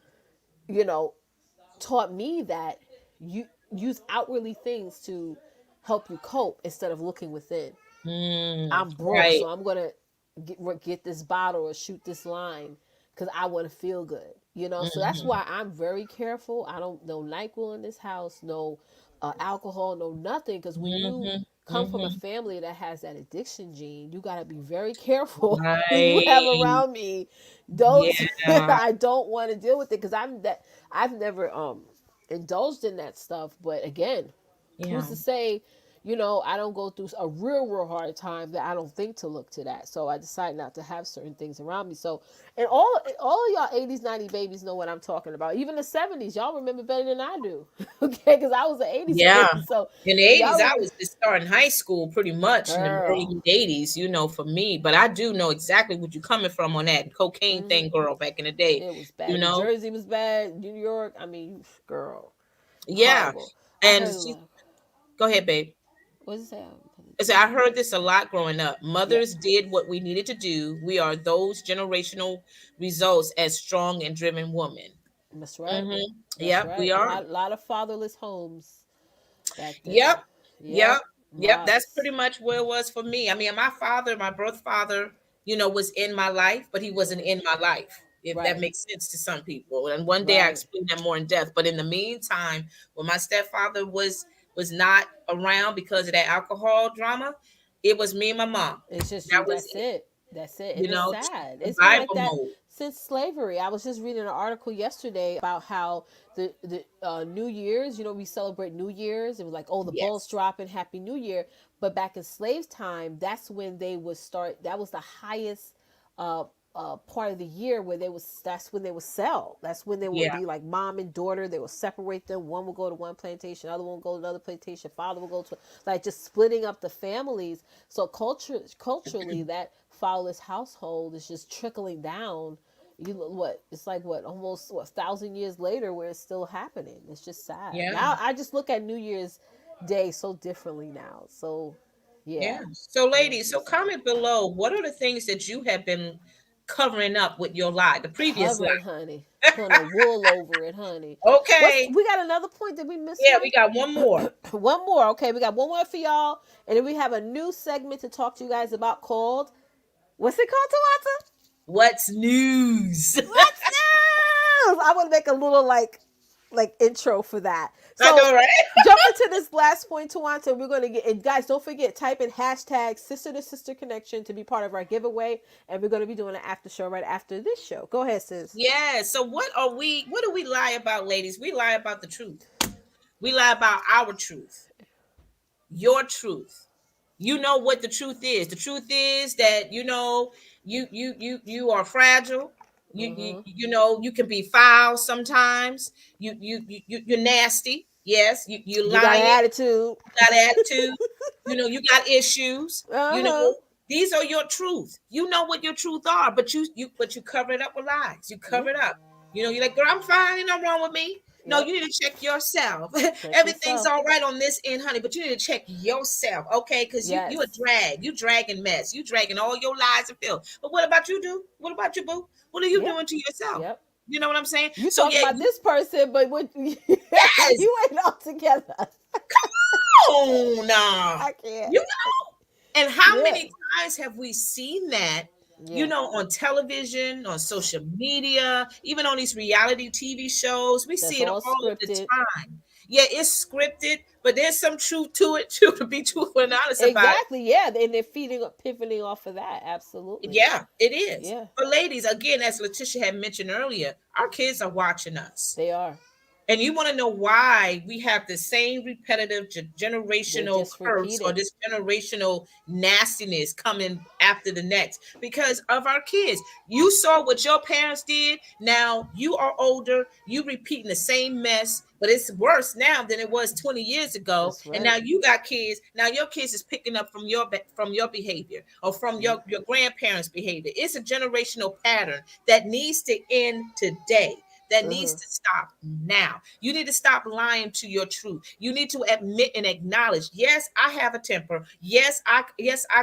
you know, taught me that you use outwardly things to help you cope instead of looking within. I'm broke, Right. so I'm gonna get this bottle or shoot this line because I want to feel good. So that's Mm-hmm. why I'm very careful. I don't no NyQuil in this house, no alcohol, no nothing. Because when you Mm-hmm. come from a Mm-hmm. family that has that addiction gene, you gotta be very careful who you have Right. around me. Don't Yeah. I don't want to deal with it because I've never indulged in that stuff. But again, who's Yeah. to say, I don't go through a real hard time that I don't think to look to that. So I decide not to have certain things around me. So, and all of y'all 80s, 90s babies know what I'm talking about. Even the 70s, y'all remember better than I do. Okay, because I was an 80s Yeah. baby. So In the 80s, y'all I remember, was just starting high school pretty much in the girl. early 80s, for me. But I do know exactly what you're coming from on that cocaine Hmm. thing, girl, back in the day, It was you bad. New know? Jersey was bad. New York, I mean, girl, Yeah. horrible. I And heard a lot. go ahead, babe. What's that? I heard this a lot growing up. Yeah, Mothers did what we needed to do. We are those generational results as strong and driven women. that's right. Mm-hmm. That's Yep, we right. are. Lot of fatherless homes back then. Yep. Yep. Yep. Yep. That's Lots. pretty much where it was for me. I mean, my father, my birth father, was in my life, but he wasn't Hmm. in my life, if that Right. makes sense to some people. And one day I Right. explain that more in depth. But in the meantime, when my stepfather was not around because of that alcohol drama, it was me and my mom. It's just That you. was That's it. it. That's it. And it's sad. It's been like Survival that mode. since slavery. I was just reading an article yesterday about how the New Year's. We celebrate New Year's. It was like, oh, the balls Yes. dropping, Happy New Year. But back in slaves' time, that's when they would start. That was the highest uh, part of the year where they was. That's when they would sell. That's when they would Yeah. be like mom and daughter. They would separate them. One would go to one plantation, other one would go to another plantation. Father would go to like just splitting up the families. So culturally, that fatherless household is just trickling down. What it's like what almost 1,000 years later where it's still happening. It's just sad. Yeah. Now I just look at New Year's Day so differently now. So Yeah. yeah, So, yeah, it's ladies, so just sad. comment below. What are the things that you have been covering up with your lie, the previous Cover lie? it, honey. Put a wool over it, honey. What's Okay. we got another point? Did we miss Yeah, one? we got one more. One more. Okay, we got one more for y'all, and then we have a new segment to talk to you guys about called what's it called, Tawata? What's news? What's news? I want to make a little like intro for that. I So know, right? jump into this last point, Tawanta. We're gonna get and guys, don't forget, type in hashtag sister to sister connection to be part of our giveaway. And we're gonna be doing an after show right after this show. Go ahead, sis. Yeah. So, what do we lie about, ladies? We lie about the truth. We lie about our truth, your truth. You know what the truth is. The truth is that you are fragile. Mm-hmm. You can be foul sometimes. You're nasty. Yes, you You got an lying. attitude. You got attitude. You got issues. Uh-huh. These are your truth. You know what your truth are, but you cover it up with lies. You Yeah. cover it up. You're like, girl, I'm fine. Ain't nothing wrong with me. No, Yep. you need to check yourself. Check Everything's yourself. all right on this end, honey, but you need to check yourself, okay? Because you a Yes. drag. You dragging mess. You dragging all your lies and filth. But what about you, do? What about you, boo? What are you Yep. doing to yourself? Yep. You know what I'm saying? You So talk yeah, about this person, but what yes. you ain't all together. Oh no. I can't. You And how Yeah. many times have we seen that, Yeah. on television, on social media, even on these reality TV shows? We That's see it all all the scripted. time. Yeah, it's scripted, but there's some truth to it too, to be truthful and honest about it. Exactly. Yeah. And they're pivoting off of that. Absolutely. Yeah, it is. Yeah. But ladies, again, as Leticia had mentioned earlier, our kids are watching us. They are. And you want to know why we have the same repetitive They generational just curse repeat or it. this generational nastiness coming after the next because of our kids. You saw what your parents did. Now you are older. You repeating the same mess, but it's worse now than it was 20 years ago. That's And now right. you got kids. Now your kids is picking up from your behavior or from Yeah. your grandparents' behavior. It's a generational pattern that needs to end today, that needs Uh-huh. to stop now. You need to stop lying to your truth. You need to admit and acknowledge, yes, I have a temper. Yes, I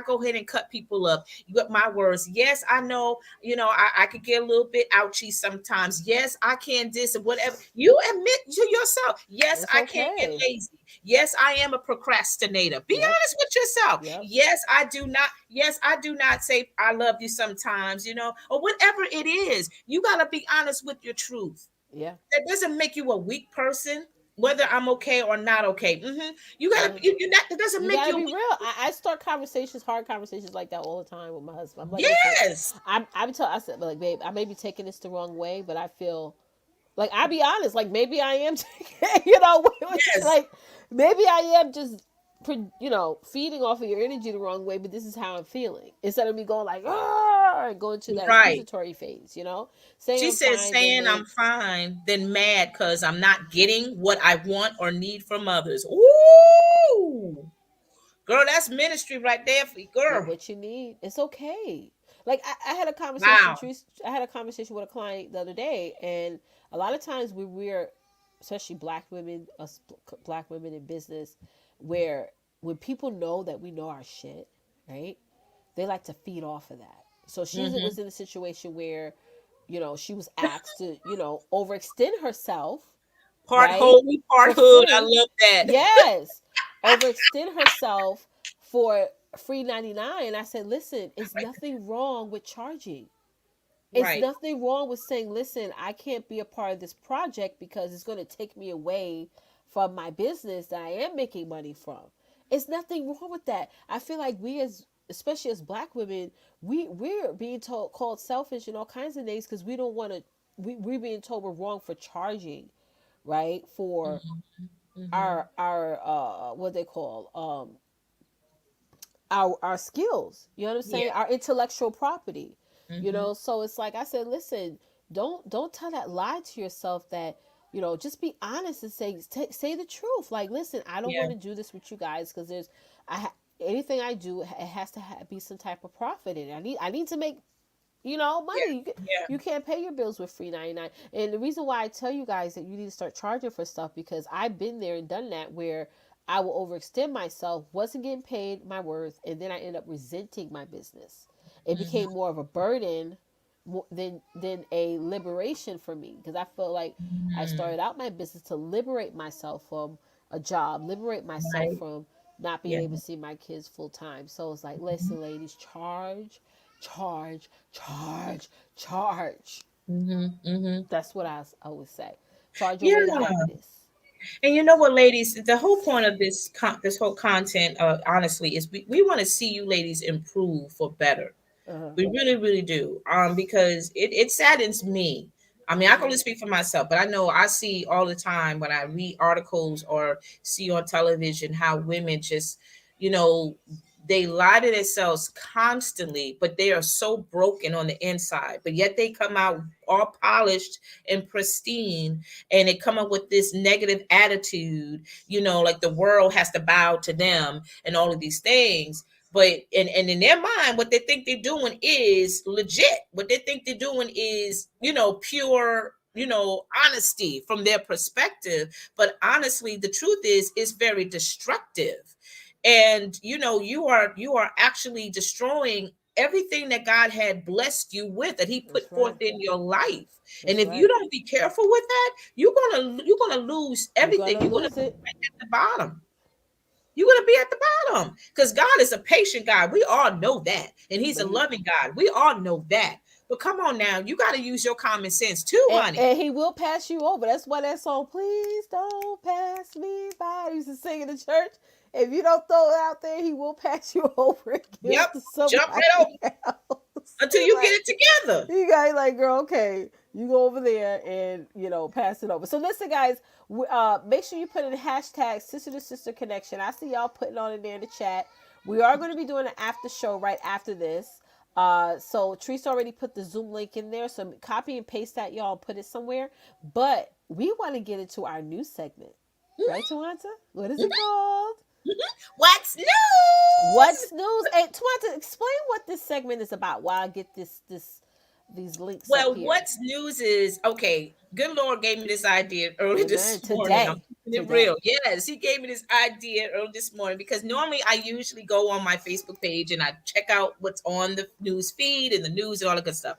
go ahead and cut people up with my words. Yes, I know, I could get a little bit ouchy sometimes. Yes, I can this and whatever. You admit to yourself, yes, It's I can get okay. lazy. Yes, I am a procrastinator. Be Yep. honest with yourself. Yep. Yes, I do not say I love you sometimes, or whatever it is. You got to be honest with your truth. Yeah. That doesn't make you a weak person, whether I'm okay or not okay. You gotta, Yeah. you're not. That doesn't You make gotta you a be weak. real. I start conversations, hard conversations like that all the time with my husband. I'm like, listen, Yes, I said, like, babe, I may be taking this the wrong way, but I feel like I be honest, like maybe I am, yes, like maybe I am just, feeding off of your energy the wrong way, but this is how I'm feeling. Instead of me going like, ah, and going to that right. accusatory phase, saying She I'm said, fine, then saying they, I'm fine, then mad because I'm not getting what I want or need from others. Ooh, girl, that's ministry right there for you, get girl. what you need. It's okay. Like I had a conversation, Wow. Therese. I had a conversation with a client the other day, and a lot of times we're, especially black women, us black women in business, where when people know that we know our shit, right? They like to feed off of that. So she Mm-hmm. was in a situation where, she was asked to, overextend herself, Part right? holy, part For hood. I free. love that. Yes. Overextend herself for free 99. I said, listen, it's nothing wrong with charging. It's Right. nothing wrong with saying, listen, I can't be a part of this project because it's going to take me away from my business that I am making money from. It's nothing wrong with that. I feel like we, as especially as black women, we're being told, called selfish and all kinds of names because we don't want to, we're being told we're wrong for charging, right? For Mm-hmm. Mm-hmm. our what they call our skills, you know what I'm saying, Yeah. our intellectual property, Mm-hmm. so it's like I said, listen, don't tell that lie to yourself, that just be honest and say the truth, like, listen, I don't Yeah. want to do this with you guys because anything I do, it has to be some type of profit in it. I need to make Yeah. money. Yeah. You can't pay your bills with free 99. And the reason why I tell you guys that you need to start charging for stuff, because I've been there and done that, where I will overextend myself, wasn't getting paid my worth, and then I end up resenting my business. It Mm-hmm. became more of a burden than a liberation for me, because I felt like I Mm-hmm. started out my business to liberate myself from a job, liberate myself Right. from not being Yeah. able to see my kids full time. So it's like, listen, ladies, charge, charge, charge. Mm-hmm. Mm-hmm. That's what I always say. Charge your way to Yeah. happiness. And you know what, ladies? The whole point of this whole content, honestly, is we want to see you ladies improve for better. Uh-huh. We really, really do. Because it saddens me. I mean, I can only Mm-hmm. speak for myself, but I know I see all the time when I read articles or see on television how women just, you know, they lie to themselves constantly, but they are so broken on the inside. But yet they come out all polished and pristine, and they come up with this negative attitude, like the world has to bow to them and all of these things. But and in their mind, what they think they're doing is legit. What they think they're doing is, pure honesty from their perspective. But honestly, the truth is, it's very destructive. And you are actually destroying everything that God had blessed you with, that He That's put forth right. in your life. And That's if you right. don't be careful with that, you're gonna lose You're everything. gonna You're gonna lose be it. right at the bottom. You're going to be at the bottom, because God is a patient God. We all know that. And He's But a he loving God. We all know that. But come on now. You got to use your common sense too, honey. and he will pass you over. That's why that song, "Please Don't Pass Me By," I used to sing in the church. If you don't throw it out there, he will pass you over and give Yep. it to Jump right somebody over else. until you get it together. You guys like, girl, okay, you go over there and pass it over. So listen, guys, make sure you put in the hashtag sister to sister connection. I see y'all putting on it there in the chat. We are going to be doing an after show right after this. So Teresa already put the Zoom link in there. So copy and paste that, y'all. Put it somewhere. But we want to get into our new segment, right, Twonta? What is it called? What's news? What's news? Hey, Twonta, explain what this segment is about. While I get these links up Well, here. what's news is, okay, good Lord gave me this idea early Amen. this morning. I'm Today. keeping it Today. real. Yes, He gave me this idea early this morning, because normally I usually go on my Facebook page and I check out what's on the news feed and the news and all the good stuff.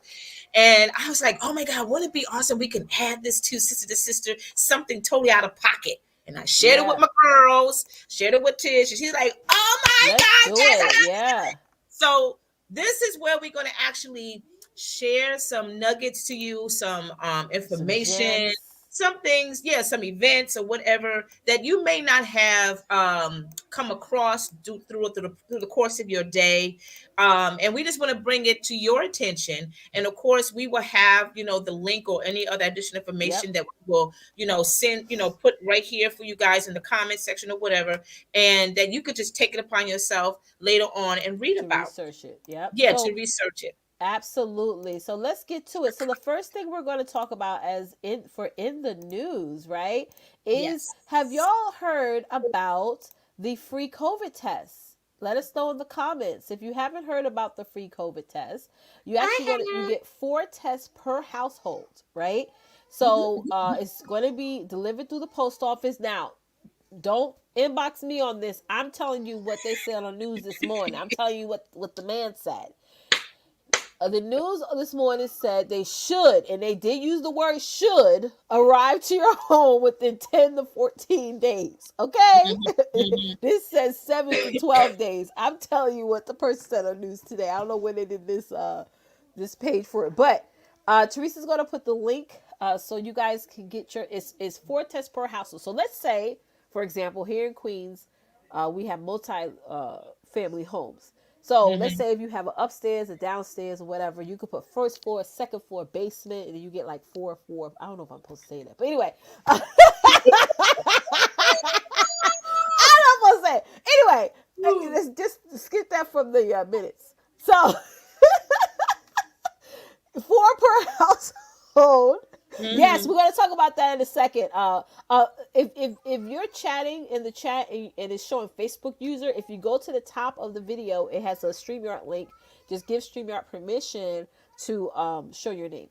And I was like, oh my God, wouldn't it be awesome? We can add this to sister to sister, something totally out of pocket. And I shared it with Yeah. my girls, shared it with Tish, and she's like, oh my Let's God, do yes. it. Yeah. So this is where we're going to actually share some nuggets to you, some Some information, gems. some things, yeah, some events or whatever that you may not have come across through the course of your day. And we just want to bring it to your attention. And of course, we will have, the link or any other additional Yep. information that we will, send, put right here for you guys in the comment section or whatever. And that you could just take it upon yourself later on and read To about. research it. Yep. Yeah, to So research it. absolutely. So let's get to it. So the first thing we're going to talk about in the news, right, is Yes. have y'all heard about the free COVID tests? Let us know in the comments. If you haven't heard about the free COVID test, you I get 4 tests per household, right? have. So it's going to be delivered through the post office. Now, don't inbox me on this. I'm telling you what they said on the news this morning. I'm telling you what the man said. The news this morning said they should, and they did use the word should, arrive to your home within 10 to 14 days. Okay? Mhm, mhm. This says 7 to 12 days. I'm telling you what the person said on news today. I don't know when they did this page for it. But Teresa's going to put the link so you guys can get it's 4 tests per household. So let's say, for example, here in Queens, we have multi family homes. So let's Mhm. say if you have an upstairs, a downstairs, or whatever, you could put first floor, second floor, basement, and then you get like four. I don't know if I'm supposed to say that, but anyway, I don't know if I'm supposed to say it. Anyway, let's just skip that from the minutes. So 4 per household. Yes, Mhm. we're gonna talk about that in a second. If you're chatting in the chat and it's showing Facebook user, if you go to the top of the video, it has a StreamYard link. Just give StreamYard permission to show your name,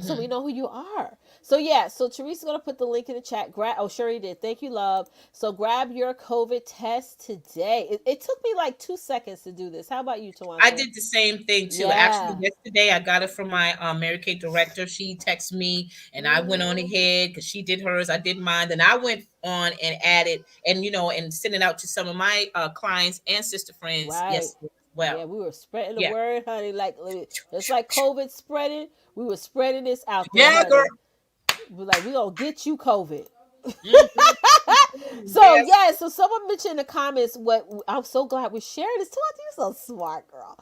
so we Mhm. know who you are. So yeah, so Teresa's gonna put the link in the chat. Sure you did. Thank you, love. So grab your COVID test today. It took me like 2 seconds to do this. How about you, I Tawanta? did the same thing too. Actually, Yeah. yesterday I got it from my Mary Kay director. She texted me, and I went on Mm-hmm. ahead because she did hers, I did mine. Then I went on and added, and and sent it out to some of my clients and sister friends Right. yesterday as Yeah, well. we were spreading the Yeah, word, honey. Like it's like COVID spreading. We were spreading this out there, yeah, girl. honey. We're like, we gonna get you COVID. Mhm. So Yes. yeah, so someone mentioned in the comments what I'm so glad we're sharing this. You're so smart, girl.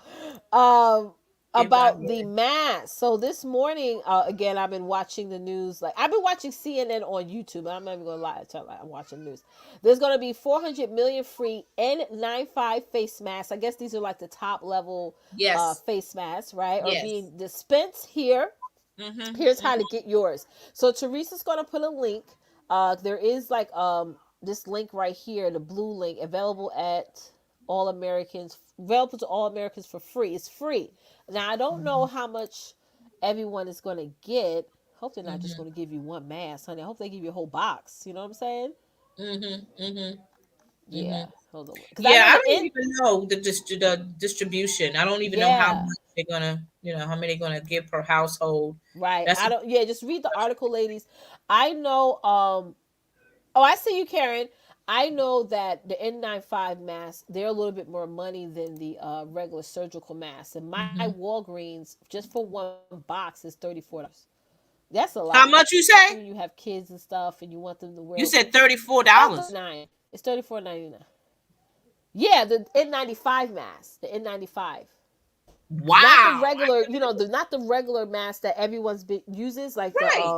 Um, Give God about the glory. mask. So this morning, again, I've been watching the news. Like I've been watching CNN on YouTube. I'm not even gonna lie, tell you, I'm watching the news. There's gonna be 400 million free N95 face masks. I guess these are like the top level Yes. face masks, right? Are Yes. being dispensed here. Mhm. Here's how to Mhm. get yours. So Teresa's gonna put a link. There is like this link right here, the blue link, available to all Americans for free. It's free. Now I don't know Mhm. how much everyone is gonna get. Hope they're not just Mhm. going to give you one mask, honey. I hope they give you a whole box. You know what I'm saying? Mhm. Mhm. Yeah. Mhm. Hold on. Because I Yeah, know I the don't in. even know the distribution. I don't even know how Yeah. much they're gonna, how many they're gonna give per household. Right. That's I don't. Yeah. Just read the article, ladies. I know. Oh, I see you, Karen. I know that the N95 masks, they're a little bit more money than the regular surgical masks. And my mhm. Walgreens, just for one box, is $34. That's a lot, How much you especially when say? you have kids and stuff, and you want them to wear You said $34. about 39. It's 34.99. Yeah, the N95 mask, the N95, not the Wow. regular. Not the regular mask that everyone's uses, like Right.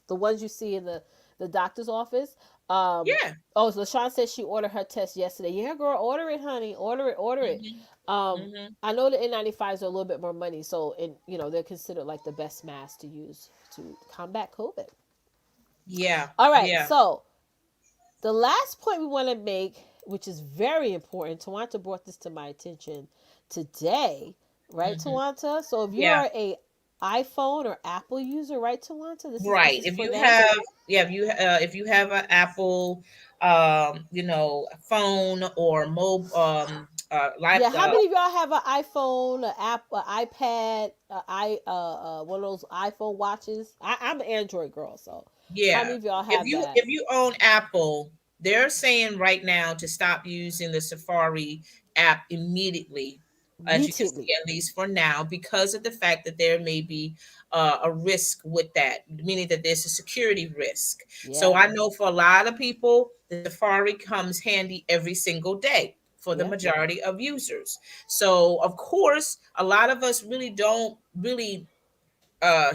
the ones you see in the doctor's office. Um, Yeah. oh, so LaShawn said she ordered her test yesterday. Yeah, girl, order it, honey. Order it, order it. Mhm. Um, Mhm. I know the N95s are a little bit more money, so they're considered like the best mask to use to combat COVID. Yeah. All right, Yeah. so the last point we want to make, which is very important, Tawanta brought this to my attention today, right, Mhm. Tawanta? So if you Yeah. are a iPhone or Apple user, right, Tawanta, this Right. is If for you them. have, yeah, if you have an Apple, phone or mobile, Yeah, how laptop. many of y'all have an iPhone, an app, an iPad, one of those iPhone watches? I'm an Android girl, so how Yeah. many of y'all If have you that? if you own Apple, they're saying right now to stop using the Safari app immediately, as you can see, Immediately. at least for now, because of the fact that there may be a risk with that, meaning that there's a security risk. So Yeah, I know for a lot of people, the Safari comes handy every single day for the yeah. majority of users. So of course, a lot of us really don't really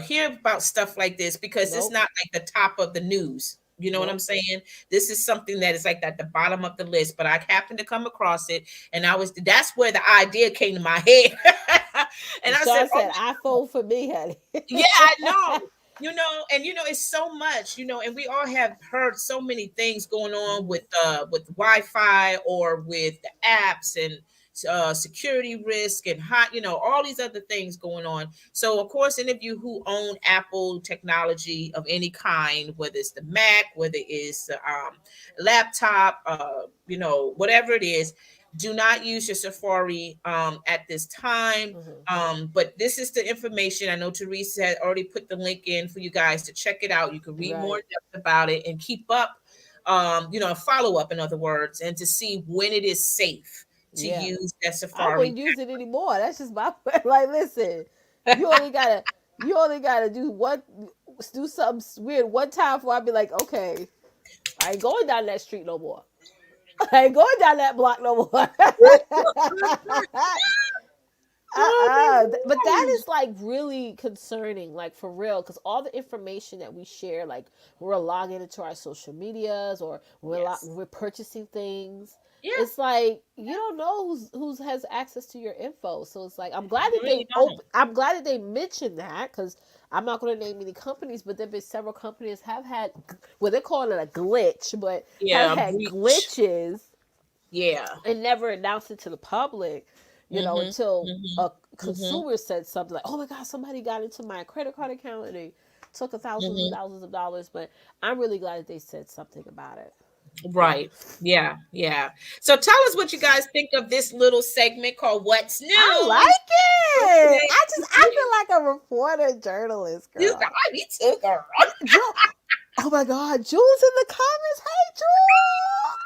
hear about stuff like this because it's Nope. not like the top of the news. You know what I'm Nope. saying? This is something that is like at the bottom of the list, but I happened to come across it, and that's where the idea came to my head. And I said, LaShawn "Oh said iPhone for me, honey. yeah, I know. It's so much, and we all have heard so many things going on Hmm. with Wi-Fi or with the apps and security risk and hot, all these other things going on. So of course, any of you who own Apple technology of any kind, whether it's the Mac, whether it's the laptop, whatever it is, do not use your Safari at this time. Hmm. But this is the information. I know Teresa had already put the link in for you guys to check it out. You can read more in Right. depth about it and keep up, follow up, in other words, and to see when it is safe to Yeah. use that I Safari. wouldn't use it anymore. That's just my like. Listen, you only gotta you only gotta do something weird one time before I be like, okay, I ain't going down that street no more. I ain't going down that block no more. Oh my But that gosh. is like really concerning, like for real, because all the information that we share, like we're logging into our social medias or Yes. we're purchasing things. Yeah. It's like you don't know who's has access to your info. So it's like You really don't. I'm glad that they mentioned that because I'm not going to name any companies, but there've been several companies have had well they're calling it a glitch, but have Yeah. had Breach. glitches Yeah. and never announced it to the public, Mm-hmm. until Mm-hmm. a Mm-hmm. consumer said something like, "Oh my God, somebody got into my credit card account and they took thousands and Mm-hmm. thousands of dollars." But I'm really glad that they said something about it. Yeah, Right. Yeah. Yeah. So tell us what you guys think of this little segment called What's I New. like it. I Okay. feel like a reporter, journalist, You got girl. me too, girl. Jewel, oh my God, Jules in the comments. Hey, Jewel.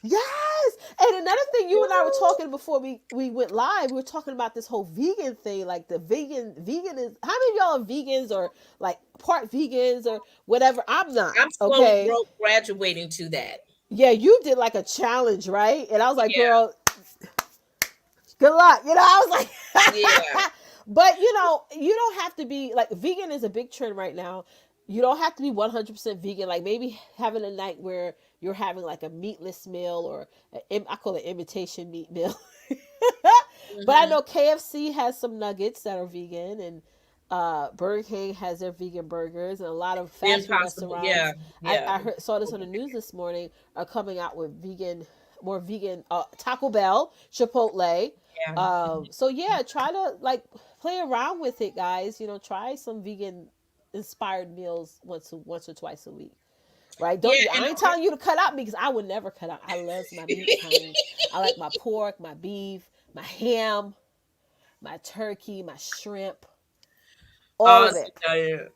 Yes. And another thing, you and I were talking before we went live. We were talking about this whole vegan thing, like the vegan is. How many of y'all are vegans or like part vegans or whatever? I'm not. I'm slowly Okay. graduating to that. Yeah, you did like a challenge, right? And I was like, Yeah. girl, good luck. I was Yeah. like, but you don't have to be like vegan is a big trend right now. You don't have to be 100% vegan. Like maybe having a night where you're having like a meatless meal or I call it imitation meat meal. But I Mm-hmm. know KFC has some nuggets that are vegan, and Burger King has their vegan burgers, and a lot of The fast food impossible. Yeah. restaurants. Yeah. I saw this on the news this morning are coming out with more vegan. Taco Bell, Chipotle. Yeah. So yeah, try to like play around with it, guys. Try some vegan. inspired meals once or twice a week. Right? Yeah, Don't and I ain't telling you to cut out because I would never cut out. I love my meats, honey. I like my pork, my beef, my ham, my turkey, my shrimp, all of awesome. it.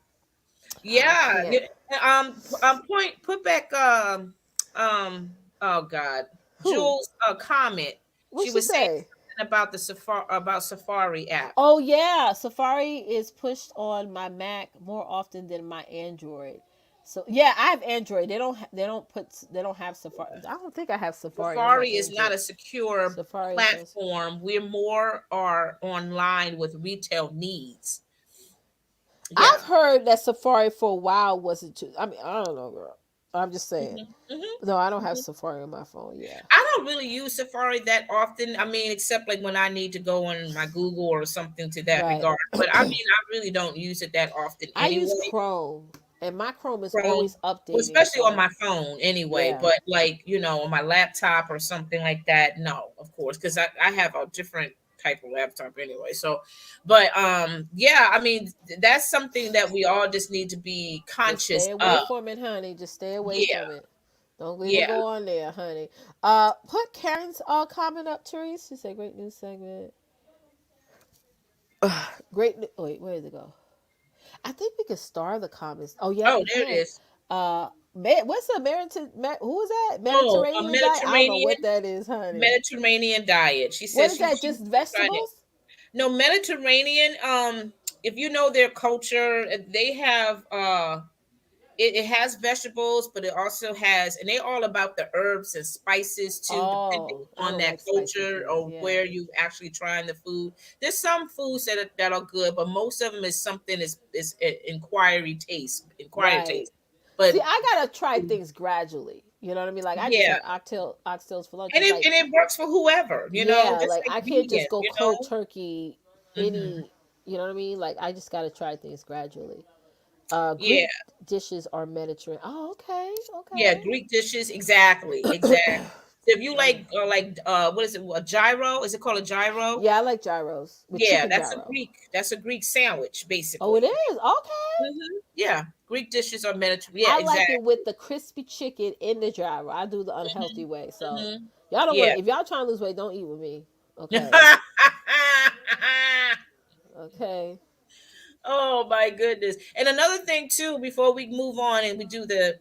Yeah. I Yeah. can't. Yeah. Point. Put back. Oh God. Who? Jules' comment. What She she was saying say? something about the Safari app. Oh yeah, Safari is pushed on my Mac more often than my Android. So yeah, I have Android. They don't have Safari. I don't think I have Safari on my Safari is not Android. a secure Safari is not. platform. We're more are online with retail needs. I've Yeah. heard that Safari for a while wasn't too. I mean, I don't know, girl. I'm just saying. Hmm. Hmm. No, I don't have Hmm. Safari on my phone. Yeah. I don't really use Safari that often. I mean, except like when I need to go on my Google or something to that Right. regard. But I mean, I really don't use it that often I use anyway. Chrome, and my Chrome is Chrome, always well, updating. especially on So my phone anyway. yeah. But like, on my laptop or something like that, no, of course, because I have a different type of laptop anyway. So, but yeah, I mean, that's something that we all just need to be Just conscious stay away of. from it, honey. Just stay away Yeah, from it. Don't even yeah. go on there, honey. Put Karen's comment up, Therese. She said, "Great news segment. Great. Wait, where did it go? I think we could star the comments. Oh, yep, Oh, you there it can. is. What's the who is that? Oh, a Mediterranean diet? I don't know what Mediterranean that is, honey. Mediterranean diet. She What says is she that? Just tried it. vegetables? No, Mediterranean. If you know their culture, they have it has vegetables, but it also has, and they're all about the herbs and spices too, depending Oh, I on don't that like spicy culture food. or Yeah, where you actually trying the food. There's some foods that are good, but most of them is something is inquiry right. taste. See, But I gotta try things gradually. You know what I mean? Like I just yeah, had oxtails for lunch. and It's it like, and it works for whoever, yeah, just like like I can't vegan, just go cold turkey Hmm. any. You know what I mean? Like I just gotta try things gradually. Yeah, Greek dishes are Mediterranean. Oh, okay, yeah, okay. Greek dishes, exactly. If you what is it? A gyro? Is it called a gyro? Yeah, I like gyros with Yeah, chicken gyro. That's a Greek sandwich, Oh, it basically. is okay. Yeah, Greek dishes are Mediterranean. Yeah, I like exactly. it with the crispy chicken in the gyro. I do the unhealthy way. So Hmm. y'all don't want Yeah. to. If y'all trying to lose weight, don't eat with me. Okay. Okay. Oh my goodness! And another thing too, before we move on and we do the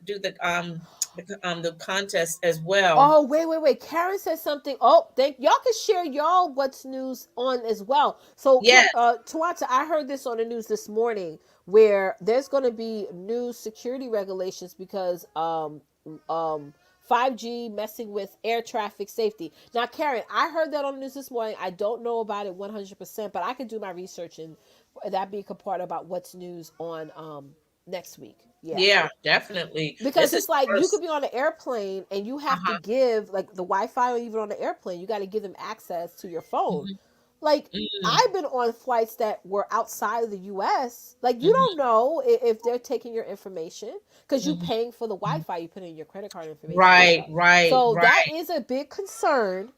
contest as well. Oh, wait. Karen said something. Oh, thank y'all can share y'all what's news on as well. So, Yes. Twonta, I heard this on the news this morning where there's going to be new security regulations because um 5G messing with air traffic safety. Now, Karen, I heard that on the news this morning. I don't know about it 100%, but I can do my research and that be a part about what's news on next week. Yeah, Yeah, definitely. because This is it's the like you could first. be on an airplane and you Uh have to huh. give like the Wi-Fi or even on the airplane, you got to give them access to your phone. Hmm. Like Hmm. I've been on flights that were outside of the US. Like you don't Hmm. know if they're taking your information because you Hmm. paying for the Wi-Fi, you put in your credit card information and Right, stuff. right, So that right. is a big concern,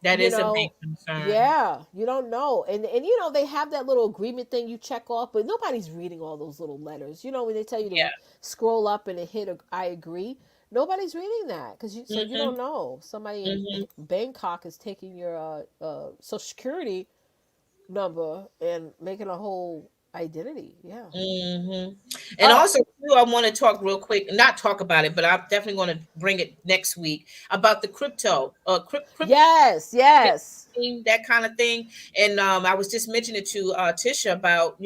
That you is a big know. concern. Yeah, you don't know. And they have that little agreement thing you check off, but nobody's reading all those little letters. When they tell you to Yeah. scroll up and hit I agree, nobody's reading that so you Hmm. don't know. Somebody in Hmm. Bangkok is taking your social security number and making a whole identity. Yeah. Hmm. And Uh also, too, I want to talk real quick, not talk about it, but I'm definitely going to bring it next week about the crypto yes, yes. that kind of thing. And I was just mentioning to Tisha about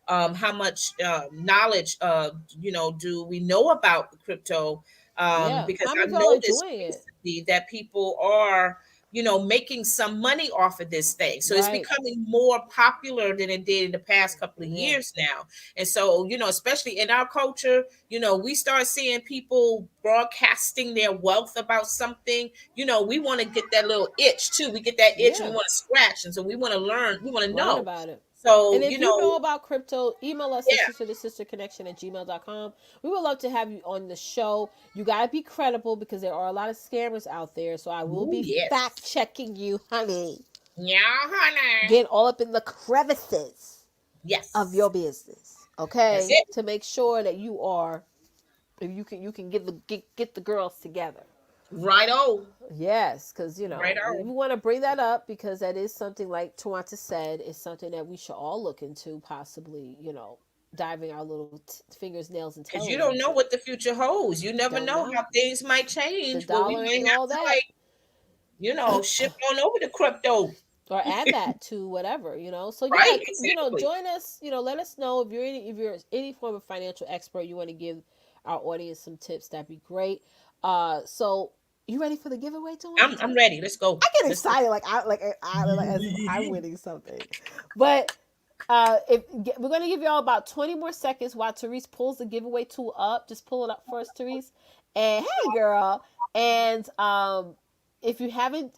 how much knowledge do we know about the crypto, Yeah. because How many I've of y'all are noticed doing it? recently that people are making some money off of this thing, so it's Right. becoming more popular than it did in the past couple of Yeah. years now. And so especially in our culture, we start seeing people broadcasting their wealth about something. We want to get that little itch too. We get that itch and we Yeah. want to scratch. And so we want to learn, we want to Learn know. about it. And So, if you know about crypto, email us at yeah. sister to sister connection at gmail.com. We would love to have you on the show. You got to be credible because there are a lot of scammers out there. So I will Ooh, be fact yes. checking you, honey. Yeah, honey. Getting all up in the crevices of Yes. your business. That's Okay, it. to make sure that you can get the girls together. Right on. Yes, because Right we on. want to bring that up because that is something, like Twonta said, is something that we should all look into, possibly, diving our little fingers, nails, and Because you toes don't know into. what the future holds. You never Don't know know. how things might The change where we dollar might ain't have all to, that. like, shift on over to crypto. Or add that to whatever. So yeah, Right? Exactly. join us. Let us know if you're any form of financial expert, you want to give our audience some tips. That'd be great. So you ready for the giveaway, Twonta? I'm ready. Let's go. I get Let's go. excited like as if I'm winning something. But we're gonna give y'all about 20 more seconds while Therese pulls the giveaway tool up. Just pull it up first, Therese. And hey, girl. And if you haven't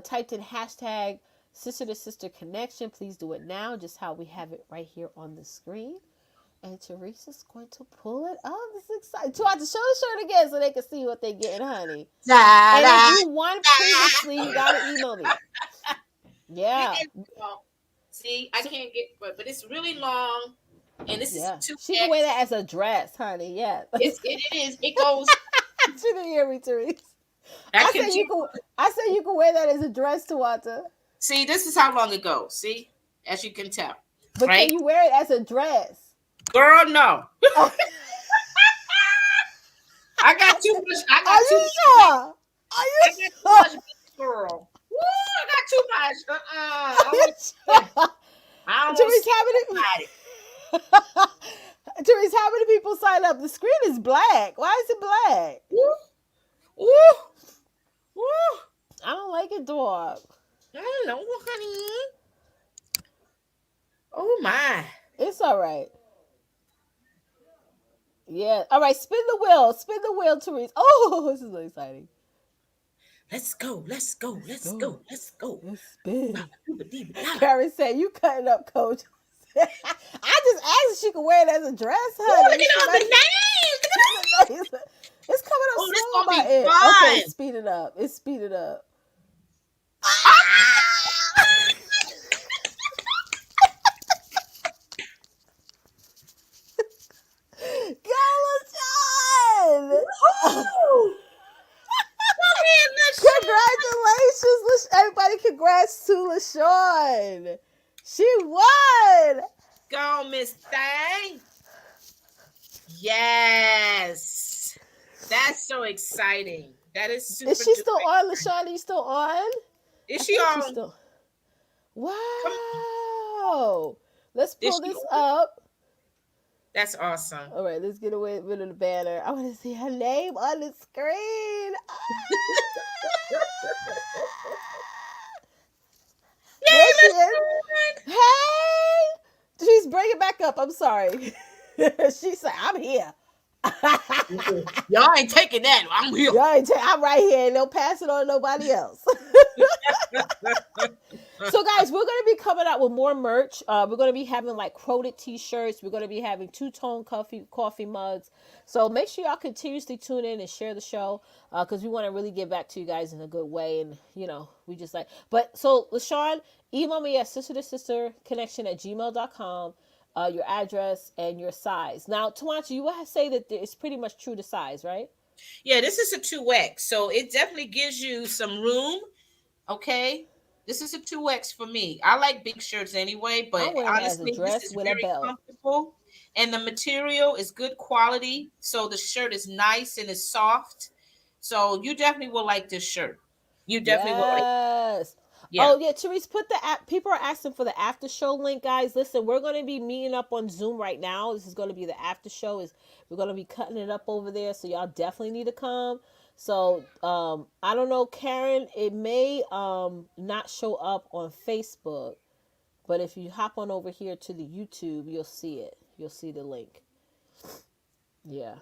typed in hashtag sister to sister connection, please do it now. Just how we have it right here on the screen. And Teresa's going to pull it up. This is exciting. To have to show the shirt again so they can see what they're getting, honey. Da, And if da, you won previously, you gotta email me. It Yeah, is long. See, I can't get, but it's really long, and this is yeah. two She can wear X. that as a dress, honey. Yeah. It is. It goes. She didn't hear me, Therese. I I can said you keep. can. I said you can wear that as a dress, Tawata. See, this is how long it goes. See, as you can tell, But can right, you wear it as a dress? girl? No, Are I got too much. I got too you much. sure? Are you I got too sure? much, girl. Woo! I got too much. I Are don't you want to see it. sure? I don't want to Therese, see how many? nobody. Therese, how many people signed up? The screen is black. Why is it black? Woo! Woo! Woo! I don't like it, dog. I don't know, honey. Oh my! It's all right. Yeah. All right. Spin the wheel. Spin the wheel, Therese. Oh, this is really exciting. Let's go. Let's go. Let's Let's go. go. Let's go. Let's spin. Ba-ba-doo-ba-dee-ba-da. Karen said, "You cutting up, Coach." I just asked if she could wear it as a dress, Ooh, look honey. at She all the might. names. Look at It's coming up oh, this slow on gonna my be end. Okay, fun. speed it up. It's speeded up. Ah! Go, LaShawn! Woohoo! Go ahead, Congratulations, everybody! Congrats to LaShawn. She won. go, Miss Thang. Yes, that's so exciting. That is super Is she duper. still on, LaShawn? Are you still on? I Is she think she's on? still. Come, Wow. Let's is pull she this on? up. That's awesome. All right, let's get away rid of the banner. I want to see her name on the screen. Ah! There Yay, she Miss is. Hey! She's bring it back up. I'm sorry. She said, I'm here. Thang. Y'all ain't taking that. I'm here. I'm right here and don't pass it on to nobody else. So guys, we're going to be coming out with more merch. We're going to be having like quoted t-shirts. We're going to be having two-tone coffee mugs. So make sure y'all continuously tune in and share the show because we want to really get back to you guys in a good way. And we just like, but so LaShawn, email me at sister to sister connection at gmail.com. Your address and your size. Now, Twonta, you would say that it's pretty much true to size, right? Yeah, this is a 2X, so it definitely gives you some room. Okay, this is a 2X for me. I like big shirts anyway, I'm but wearing it as a honestly, this dress is with a very belt. comfortable, and the material is good quality. So the shirt is nice and it's soft. So you definitely will like this shirt. You definitely will like. Yes. Yeah. Oh yeah, Therese, put the app. People are asking for the after show link, guys. Listen, we're gonna be meeting up on Zoom right now. This is gonna be the after show. We're gonna be cutting it up over there, so y'all definitely need to come. So I don't know, Karen. It may not show up on Facebook, but if you hop on over here to the YouTube, you'll see it. You'll see the link. Yeah,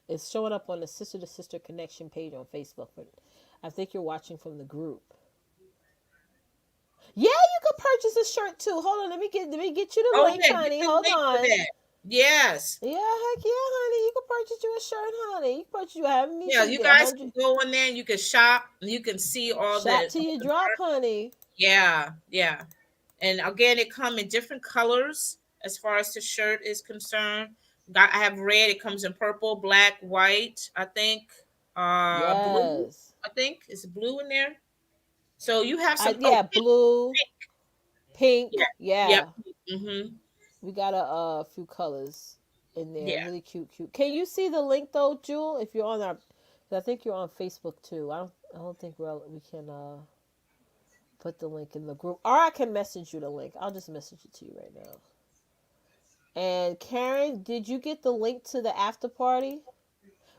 it's showing up on the Sister to Sister Connection page on Facebook, but I think you're watching from the group. Yeah, you could purchase a shirt too. Hold on, let me get you the Oh link, yeah, get honey. the Hold link for on. that. Yes. Yeah, heck yeah, honey. You can purchase you a shirt, honey. You can purchase you have me Yeah, some you get guys can 100 go in there and you can shop and you can see all shop the. till you drop, honey. Yeah, yeah. And again, it come in different colors. as far as the shirt is concerned. I have red. It comes in purple, black, white. I think blue. Yes. I think is blue in there. So you have some. Oh, Yeah, blue, yeah, pink. yep. Yeah. Mm-hmm. We got a few colors in there. Yeah. Really cute, cute. Can you see the link though, Jewel? If you're on our, 'cause I think you're on Facebook too. I don't think we can put the link in the group, or I can message you the link. I'll just message it to you right now. And Karen, did you get the link to the after party?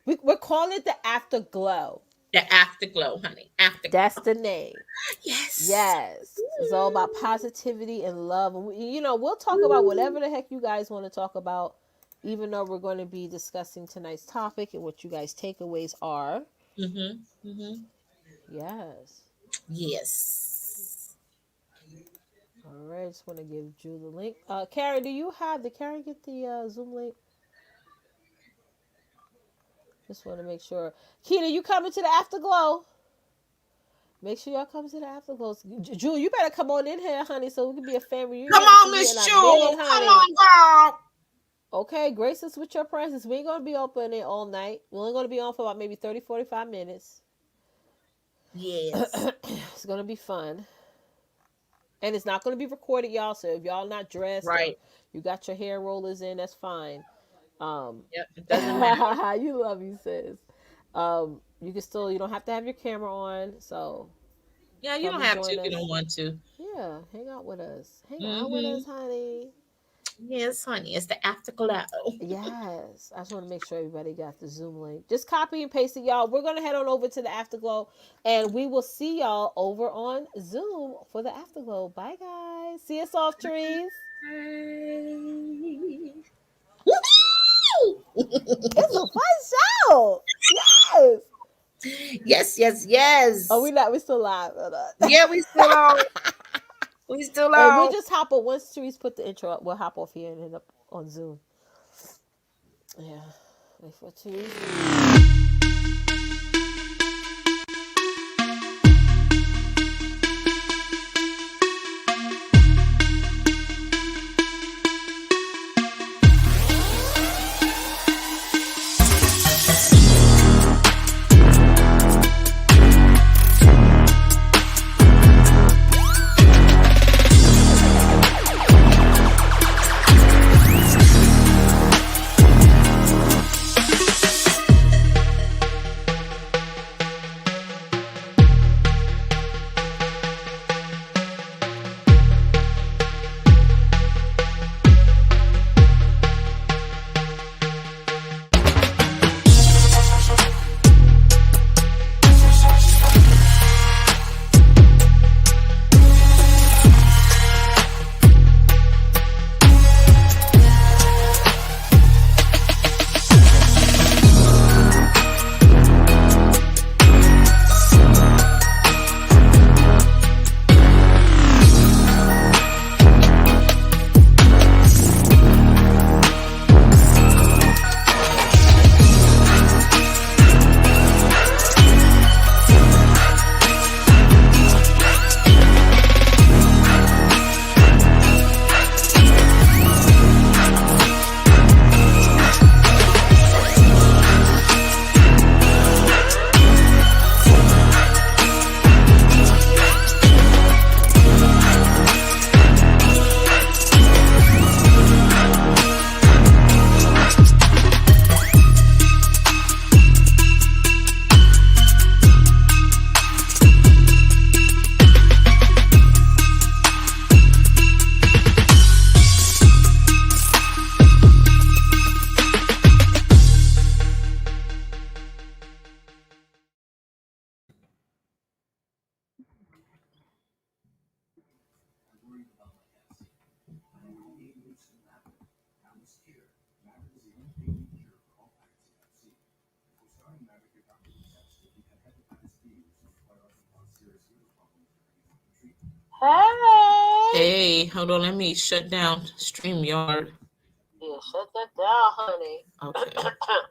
We're calling it the afterglow. The afterglow, honey. Afterglow. That's the name. Yes. Yes, it's all about positivity and love. And we'll talk about whatever the heck you guys want to talk about, even though we're going to be discussing tonight's topic and what you guys' takeaways are. Mm-hmm. Mm-hmm. Yes. Yes. All right. Just want to give you the link. Karen, did Karen get the Zoom link? Just want to make sure. Keita, you coming to the afterglow? Make sure y'all come to the afterglow. Jewel, you better come on in here, honey, so we can be a family. You Come haven't on, seen you in Miss a Jewel. minute, Come honey. on, girl. Okay, grace us with your presence. We ain't going to be open there all night. We're only going to be on for about maybe 30, 45 minutes. Yes. It's going to be fun. And it's not going to be recorded, y'all. So if y'all not dressed or Right. you got your hair rollers in, that's fine. Yep. It doesn't matter. You love you, sis. You don't have to have your camera on. So Yeah, you come don't and have to join if you us. don't want to. Yeah, hang out with us. Hang out with Mm-hmm. us, honey. Yes, honey. It's the afterglow. Yes. I just want to make sure everybody got the Zoom link. Just copy and paste it, y'all. We're going to head on over to the Afterglow, and we will see y'all over on Zoom for the Afterglow. Bye, guys. See us off, trees. Hey. It's a fun show. Yes. Yes, yes, yes. Oh, we still live. Hold on. Yeah, we still on. We still And we'll on. just hop on. Once Therese put the intro up, we'll hop off here and end up on Zoom. Yeah. Wait for Therese. Hey. Hey, hold on. Let me shut down StreamYard. Yeah, shut that down, honey. Okay.